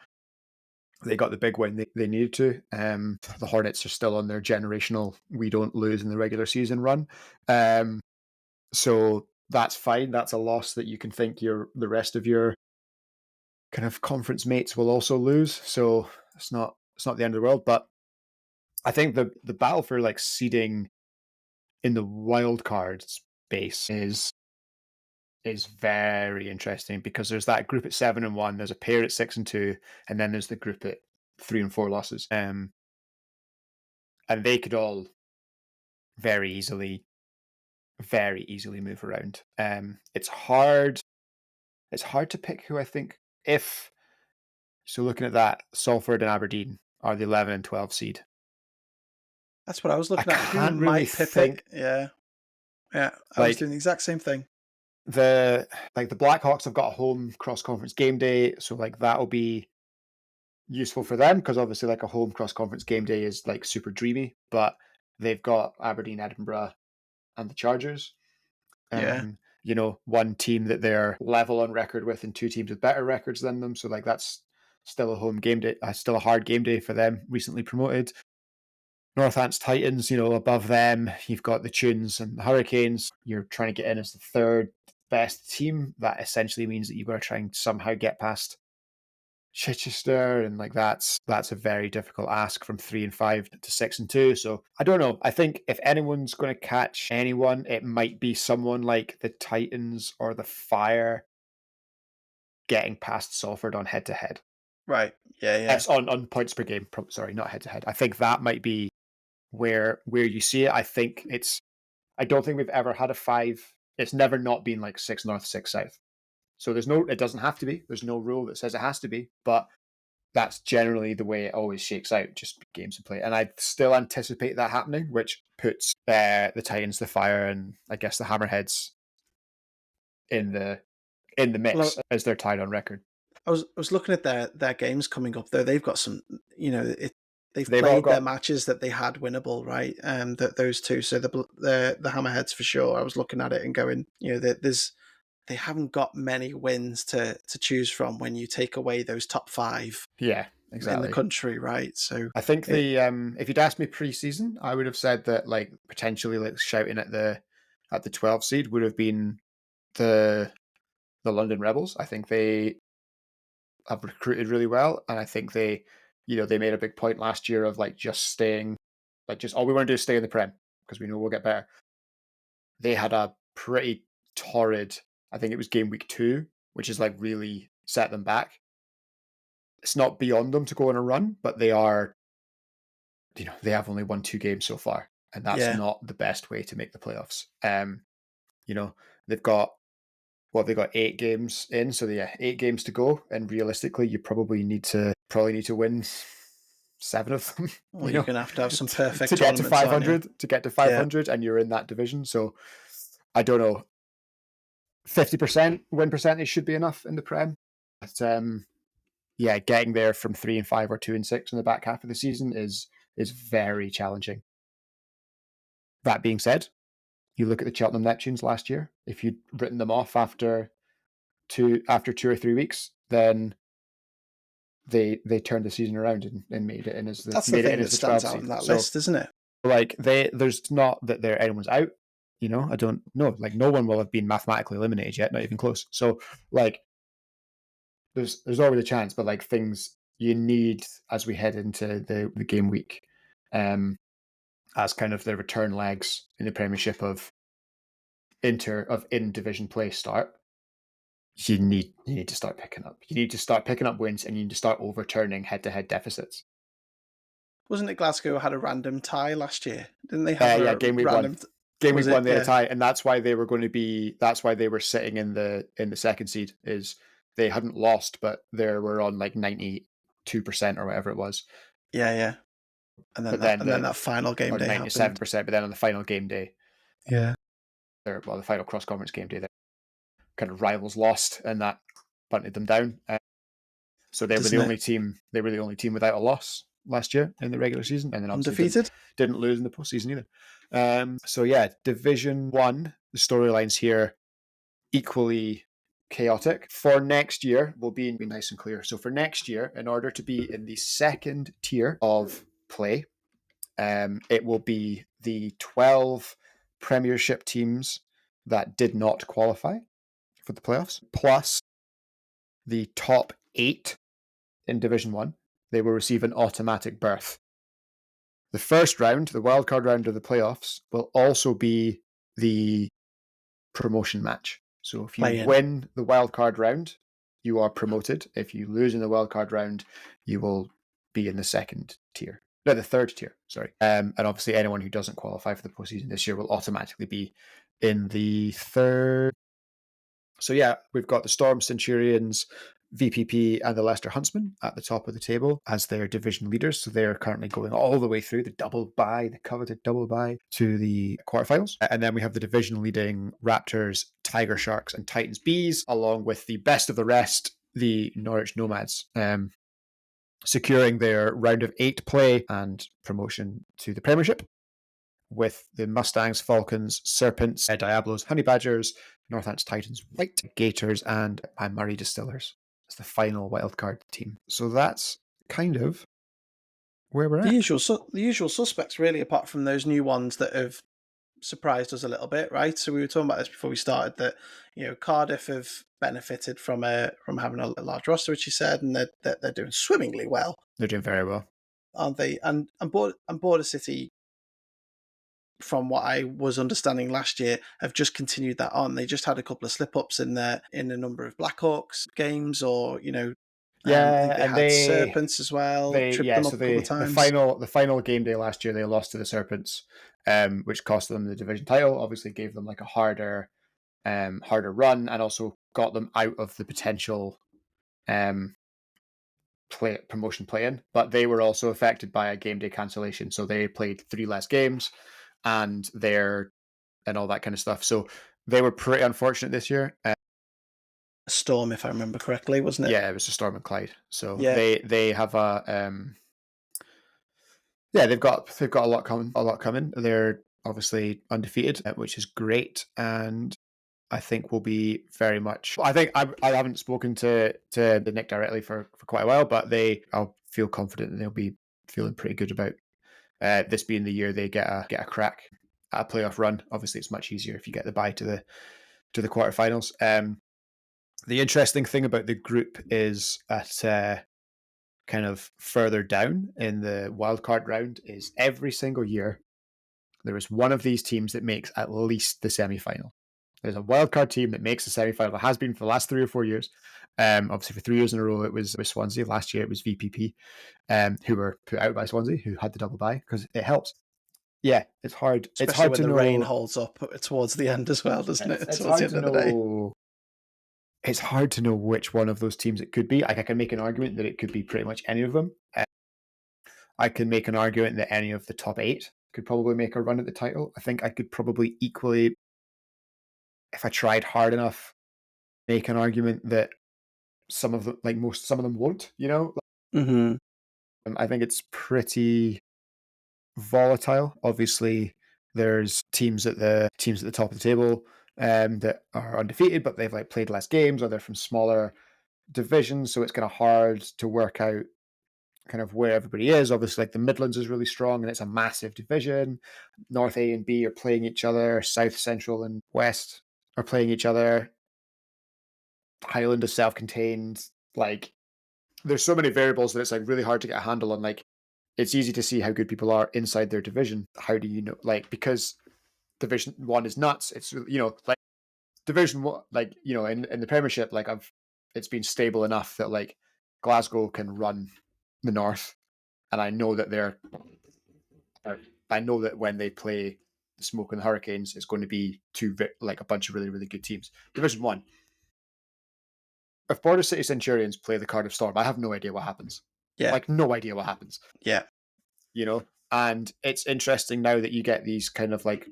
the big win they needed to. The Hornets are still on their generational we don't lose in the regular season run. So that's fine. That's a loss that you can think the rest of your kind of conference mates will also lose. So it's not the end of the world. But I think the battle for like seeding in the wild card space is very interesting, because there's that group at 7-1, there's a pair at 6-2, and then there's the group at 3 and 4 losses. And they could all very easily move around. It's hard to pick who I think. So looking at that, Salford and Aberdeen are the 11 and 12 seed. That's what I was looking I at. Who can't might really pip think. it? Yeah. I was doing the exact same thing. The Blackhawks have got a home cross conference game day, so like that'll be useful for them, because obviously like a home cross conference game day is like super dreamy. But they've got Aberdeen, Edinburgh, and the Chargers. One team that they're level on record with, and 2 teams with better records than them. So like that's still a home game day, still a hard game day for them, recently promoted. Northants Titans, above them, you've got the Tunes and the Hurricanes. You're trying to get in as the 3rd best team. That essentially means that you've got to try and somehow get past Chichester, and like that's a very difficult ask from 3 and 5 to 6 and 2. So I don't know. I think if anyone's going to catch anyone, it might be someone like the Titans or the Fire getting past Salford on head-to-head. Right. Yeah. That's on points per game. Sorry, not head-to-head. I think that might be where you see it. I don't think we've ever had a 5. It's never not been like 6 North, 6 South. So it doesn't have to be. There's no rule that says it has to be, but that's generally the way it always shakes out, just games to play. And I still anticipate that happening, which puts the Titans, the Fire, and I guess the Hammerheads in the mix, as they're tied on record. I was looking at their games coming up though. They've got some, they've played their matches that they had winnable, right? Those 2. So the Hammerheads for sure. I was looking at it and going, they haven't got many wins to choose from when you take away those top 5. Yeah, exactly. In the country, right? So I think if you'd asked me pre-season, I would have said that like potentially like shouting at the 12 seed would have been the London Rebels. I think they have recruited really well, and I think they made a big point last year of like just staying, like just all we want to do is stay in the Prem because we know we'll get better. They had a pretty torrid, I think it was game week 2, which is like really set them back. It's not beyond them to go on a run, but they are, they have only won 2 games so far, and that's not the best way to make the playoffs. They've got 8 games in, so 8 games to go, and realistically, you probably need to win 7 of them. Well, you're gonna have to have some perfect to get to 500. To get to 500, and you're in that division. So I don't know. 50% win percentage should be enough in the Prem. But getting there from 3 and 5 or 2 and 6 in the back half of the season is very challenging. That being said, you look at the Cheltenham Neptunes last year. If you'd written them off after after 2 or 3 weeks, then they turned the season around and made it in as the That's the thing that stands 12th out seed. in that So, list, isn't it? like there's not that anyone's out. I don't know. Like no one will have been mathematically eliminated yet, not even close. So like there's always a chance, but like things you need as we head into the game week, as kind of the return legs in the Premiership of in division play start. You need to start picking up. You need to start picking up wins, and you need to start overturning head-to-head deficits. Wasn't it Glasgow had a random tie last year? Didn't they have a game week random? Game week one, they had a tie, and that's why they were going to be. That's why they were sitting in the second seed. Is they hadn't lost, but they were on like 92% or whatever it was. Yeah. And then that final game day 97%. But then on the final game day, the final cross conference game day, their kind of rivals lost, and that bunted them down. So they were the only team. They were the only team without a loss last year in the regular season, and then undefeated. Didn't lose in the postseason either. So yeah, Division 1, the storylines here equally chaotic. For next year, we'll be nice and clear. So for next year, in order to be in the second tier of play, it will be the 12 Premiership teams that did not qualify for the playoffs, plus the top 8 in Division 1. They will receive an automatic berth. The first round, the wildcard round of the playoffs, will also be the promotion match. So if you win the wildcard round, you are promoted. If you lose in the wildcard round, you will be in the second tier. No, the third tier, sorry. And obviously anyone who doesn't qualify for the postseason this year will automatically be in the third. So yeah, we've got the Storm Centurions, VPP, and the Leicester Huntsmen at the top of the table as their division leaders. So they're currently going all the way through the coveted double bye to the quarterfinals. And then we have the division leading Raptors, Tiger Sharks, and Titans Bees, along with the best of the rest, the Norwich Nomads, securing their round of 8 play and promotion to the Premiership, with the Mustangs, Falcons, Serpents, Diablos, Honey Badgers, Northants Titans, White Gators, and Murray Distillers as the final wildcard team. So that's kind of where we're at. The usual suspects, really, apart from those new ones that have surprised us a little bit, right? So we were talking about this before we started, that Cardiff have benefited from having a large roster, which you said, and they're doing swimmingly well. They're doing very well, aren't they? And Border City, from what I was understanding last year, have just continued that on. They just had a couple of slip-ups in a number of Blackhawks games, or I think they had Serpents as well. Tripped them up a couple of times. The final game day last year, they lost to the Serpents, which cost them the division title. Obviously, gave them like a harder run, and also got them out of the potential promotion play-in. But they were also affected by a game day cancellation, so they played 3 less games. And all that kind of stuff. So they were pretty unfortunate this year. A Storm, if I remember correctly, wasn't it? Yeah, it was a Storm and Clyde. So they have they've got a lot coming. They're obviously undefeated, which is great, and I think will be very much. I think I haven't spoken to the Nick directly for quite a while, but I'll feel confident that they'll be feeling pretty good about this being the year they get a crack at a playoff run. Obviously, it's much easier if you get the bye to the quarterfinals. The interesting thing about the group is that kind of further down in the wildcard round is every single year there is one of these teams that makes at least the semi-final. There's a wildcard team that makes the semi-final. It has been for the last 3 or 4 years. Obviously, for 3 years in a row, it was Swansea. Last year, it was VPP, who were put out by Swansea, who had the double bye, because it helps. Yeah, it's hard. Especially it's hard when to the know. Rain holds up towards the end as well, doesn't it? It's towards hard the end to of the day. know. It's hard to know which one of those teams it could be. Like, I can make an argument that it could be pretty much any of them. I can make an argument that any of the top 8 could probably make a run at the title. I think I could probably equally, if I tried hard enough, make an argument that some of them won't. Mm-hmm. I think it's pretty volatile. Obviously, there's teams at the top of the table that are undefeated, but they've like played less games, or they're from smaller divisions, so it's kind of hard to work out kind of where everybody is. Obviously, like the Midlands is really strong, and it's a massive division. North A and B are playing each other. South, Central, and West are playing each other. Highland is self-contained. Like, there's so many variables that it's like really hard to get a handle on. Like, it's easy to see how good people are inside their division. How do you know? Like, because Division 1 is nuts. It's, like Division 1, like, in the Premiership, like it's been stable enough that like Glasgow can run the North, and I know that when they play the Smoke and the Hurricanes, it's going to be a bunch of really, really good teams. Division 1. If Border City Centurions play the Cardiff Storm, I have no idea what happens. Yeah. Like, no idea what happens. Yeah. And it's interesting now that you get these kind of like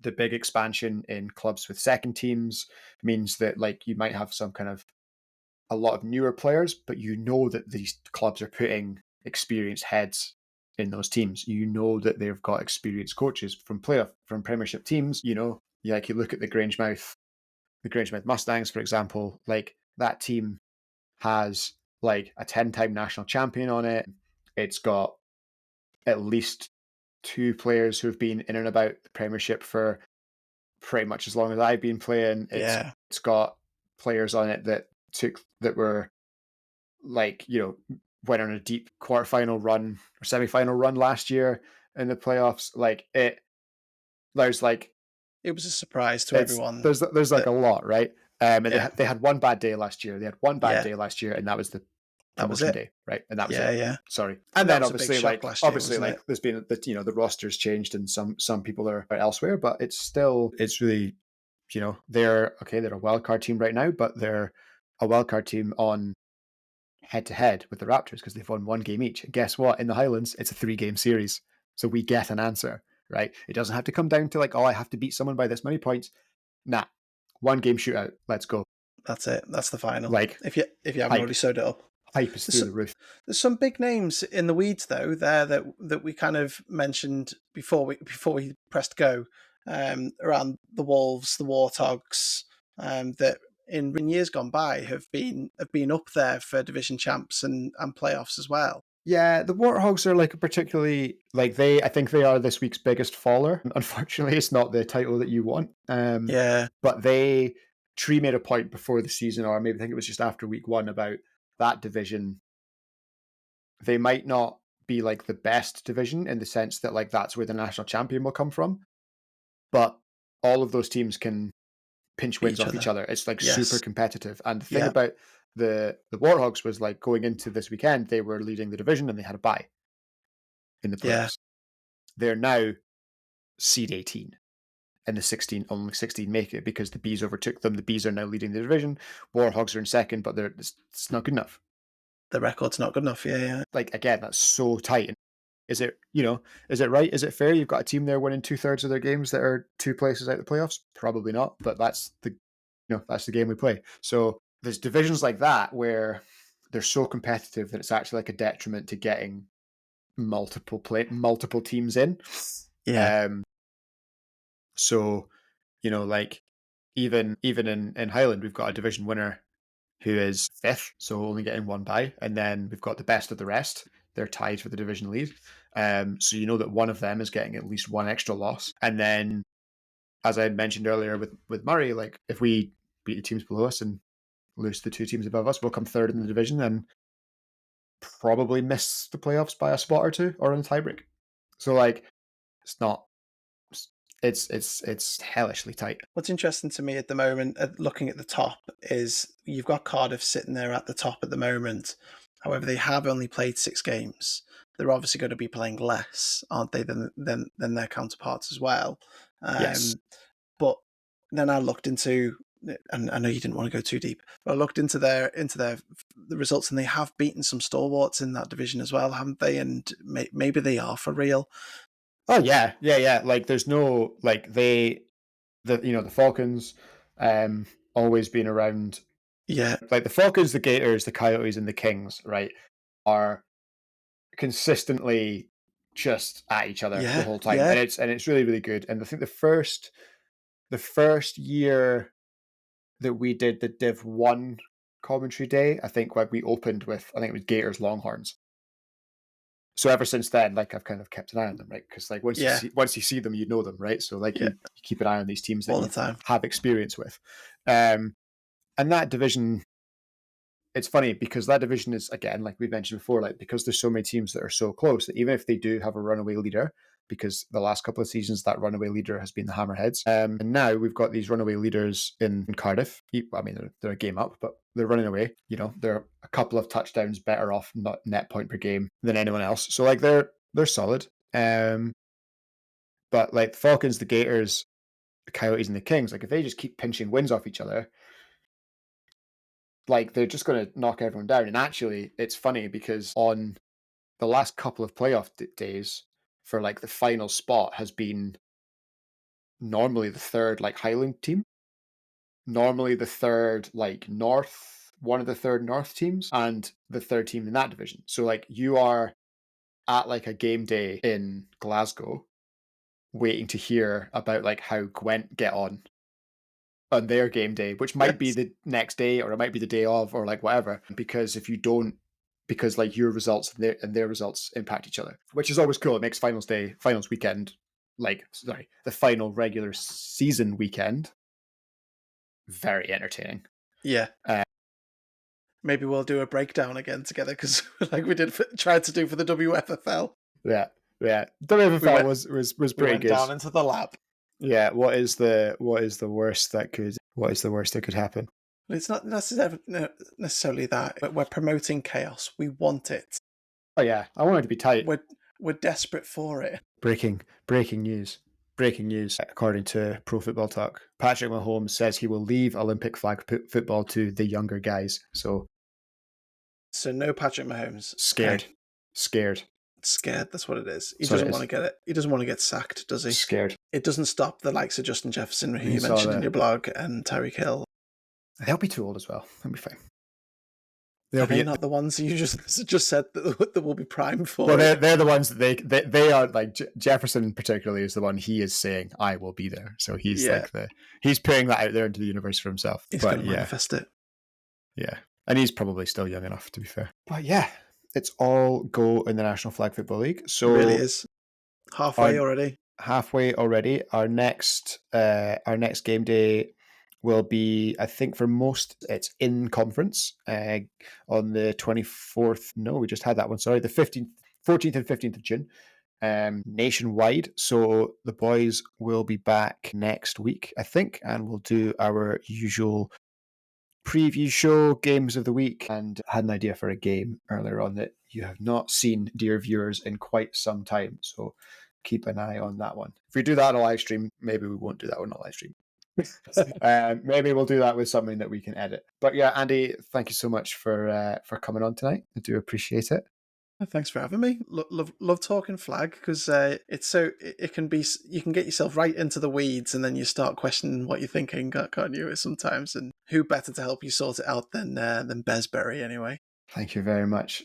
the big expansion in clubs with second teams means that like you might have some kind of a lot of newer players, but that these clubs are putting experienced heads in those teams. That they've got experienced coaches from Premiership teams. Like you look at the Grangemouth Mustangs, for example. Like that team has like a 10-time national champion on it. It's got at least 2 players who have been in and about the Premiership for pretty much as long as I've been playing. It's got players on it that were like, went on a deep quarterfinal run or semi-final run last year in the playoffs. Like it was a surprise to everyone. There's like a lot, right? And they had one bad day last year. They had one bad day last year, and that was the promotion day, right? And that was it. Yeah. Sorry. And then obviously, year, there's been the roster's changed, and some people are elsewhere, but it's really, they're a wild card team right now, but they're a wild card team on head-to-head with the Raptors because they've won 1 game each. And guess what? In the Highlands, it's a 3-game series. So we get an answer, right? It doesn't have to come down to like, I have to beat someone by this many points. Nah, 1-game shootout. Let's go. That's it. That's the final. Like, if you haven't already sewed it up. Hype is through the roof. There's some big names in the weeds though there that we kind of mentioned before we pressed go, around the Wolves, the Warthogs, that in years gone by have been up there for division champs and playoffs as well. Yeah, the Warthogs are like a particularly I think they are this week's biggest faller. Unfortunately, it's not the title that you want. But Tree made a point before the season, or maybe I think it was just after week 1, about that division. They might not be like the best division in the sense that like that's where the national champion will come from, but all of those teams can pinch wins off each other. It's like super competitive. And the thing about the Warthogs was like going into this weekend, they were leading the division and they had a bye in the playoffs. They're now seed 18. And only 16 make it because the Bees overtook them. The Bees are now leading the division. Warthogs are in second, but it's not good enough. The record's not good enough, yeah. Like, again, that's so tight. Is it right? Is it fair? You've got a team there winning 2/3 of their games that are 2 places out of the playoffs? Probably not, but that's the game we play. So there's divisions like that where they're so competitive that it's actually like a detriment to getting multiple teams in. Yeah. So, like even in Highland, we've got a division winner who is 5th, so only getting 1 bye, and then we've got the best of the rest. They're tied for the division lead. So that one of them is getting at least 1 extra loss. And then, as I had mentioned earlier with Murray, like if we beat the teams below us and lose the 2 teams above us, we'll come 3rd in the division and probably miss the playoffs by a spot or 2 or in a tiebreak. So like, it's not. It's hellishly tight. What's interesting to me at the moment, looking at the top, is you've got Cardiff sitting there at the top at the moment. However, they have only played 6 games. They're obviously going to be playing less, aren't they, than their counterparts as well. Yes. But then I looked into, and I know you didn't want to go too deep, but I looked into the results, and they have beaten some stalwarts in that division as well, haven't they? And maybe they are for real. Oh yeah. Like there's no like the Falcons, always been around. Yeah. Like the Falcons, the Gators, the Coyotes, and the Kings, right, are consistently just at each other the whole time, and it's really, really good. And I think the first the first year that we did the Div 1 commentary day, I think when we opened with, I think it was Gators Longhorns. So ever since then, like I've kind of kept an eye on them, right? Because like once you see them, you know them, right? So like you keep an eye on these teams that all the you time. have experience with. And that division, it's funny because that division is, again, like we mentioned before, like because there's so many teams that are so close that even if they do have a runaway leader, because the last couple of seasons that runaway leader has been the Hammerheads, and now we've got these runaway leaders in Cardiff. I mean, they're a game up, but they're running away. You know, they're a couple of touchdowns better off not net point per game than anyone else. So like they're solid. But like the Falcons, the Gators, the Coyotes, and the Kings, like if they just keep pinching wins off each other, like they're just going to knock everyone down. And actually, it's funny because on the last couple of playoff days for like the final spot has been normally the third like Highland team, normally the third like North, one of the third North teams, and the third team in that division. So like you are at like a game day in Glasgow waiting to hear about like how Gwent get on their game day, which might be the next day or it might be the day of or like whatever, because if you don't, because like your results and their results impact each other, which is always cool. It makes finals weekend, the final regular season weekend, very entertaining. Yeah. Maybe we'll do a breakdown again together because like we tried to do for the WFFL. Yeah. WFFL was pretty good. Down into the lab. Yeah. What is the worst that could happen? It's not necessarily that, but we're promoting chaos. We want it. Oh yeah, I want it to be tight. We're desperate for it. Breaking news. According to Pro Football Talk, Patrick Mahomes says he will leave Olympic flag football to the younger guys. So no Patrick Mahomes. Scared. That's what it is. He doesn't want to get it. He doesn't want to get sacked, does he? Scared. It doesn't stop the likes of Justin Jefferson, who you mentioned in your blog, and Tyreek Hill. They'll be too old as well. They'll be fine. They're not the ones you just said that will be prime for. Well, they're the ones that they are like Jefferson particularly is the one he is saying I will be there. So he's he's putting that out there into the universe for himself. He's going to manifest it. Yeah, and he's probably still young enough to be fair. But yeah, it's all go in the National Flag Football League. So it really is halfway already. Our next game day will be, I think for most, it's in conference on the 24th. No, we just had that one. Sorry, the 14th and 15th of June, nationwide. So the boys will be back next week, I think, and we'll do our usual preview show, games of the week, and had an idea for a game earlier on that you have not seen, dear viewers, in quite some time. So keep an eye on that one. If we do that on a live stream, maybe we won't do that on a live stream. Maybe we'll do that with something that we can edit. But yeah, Andy, thank you so much for coming on tonight. I do appreciate it. Thanks for having me. Love talking flag because it's so it can be, you can get yourself right into the weeds and then you start questioning what you're thinking, can't you? Sometimes, and who better to help you sort it out than Besbury anyway. Thank you very much.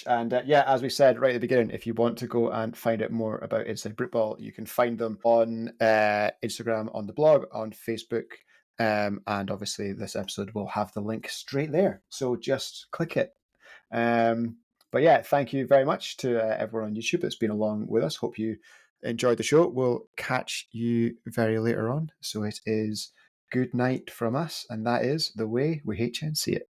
And as we said right at the beginning, if you want to go and find out more about Inside Britball, you can find them on Instagram, on the blog, on Facebook. And obviously this episode will have the link straight there. So just click it. But yeah, thank you very much to everyone on YouTube that's been along with us. Hope you enjoyed the show. We'll catch you very later on. So it is good night from us. And that is the way we HNC it.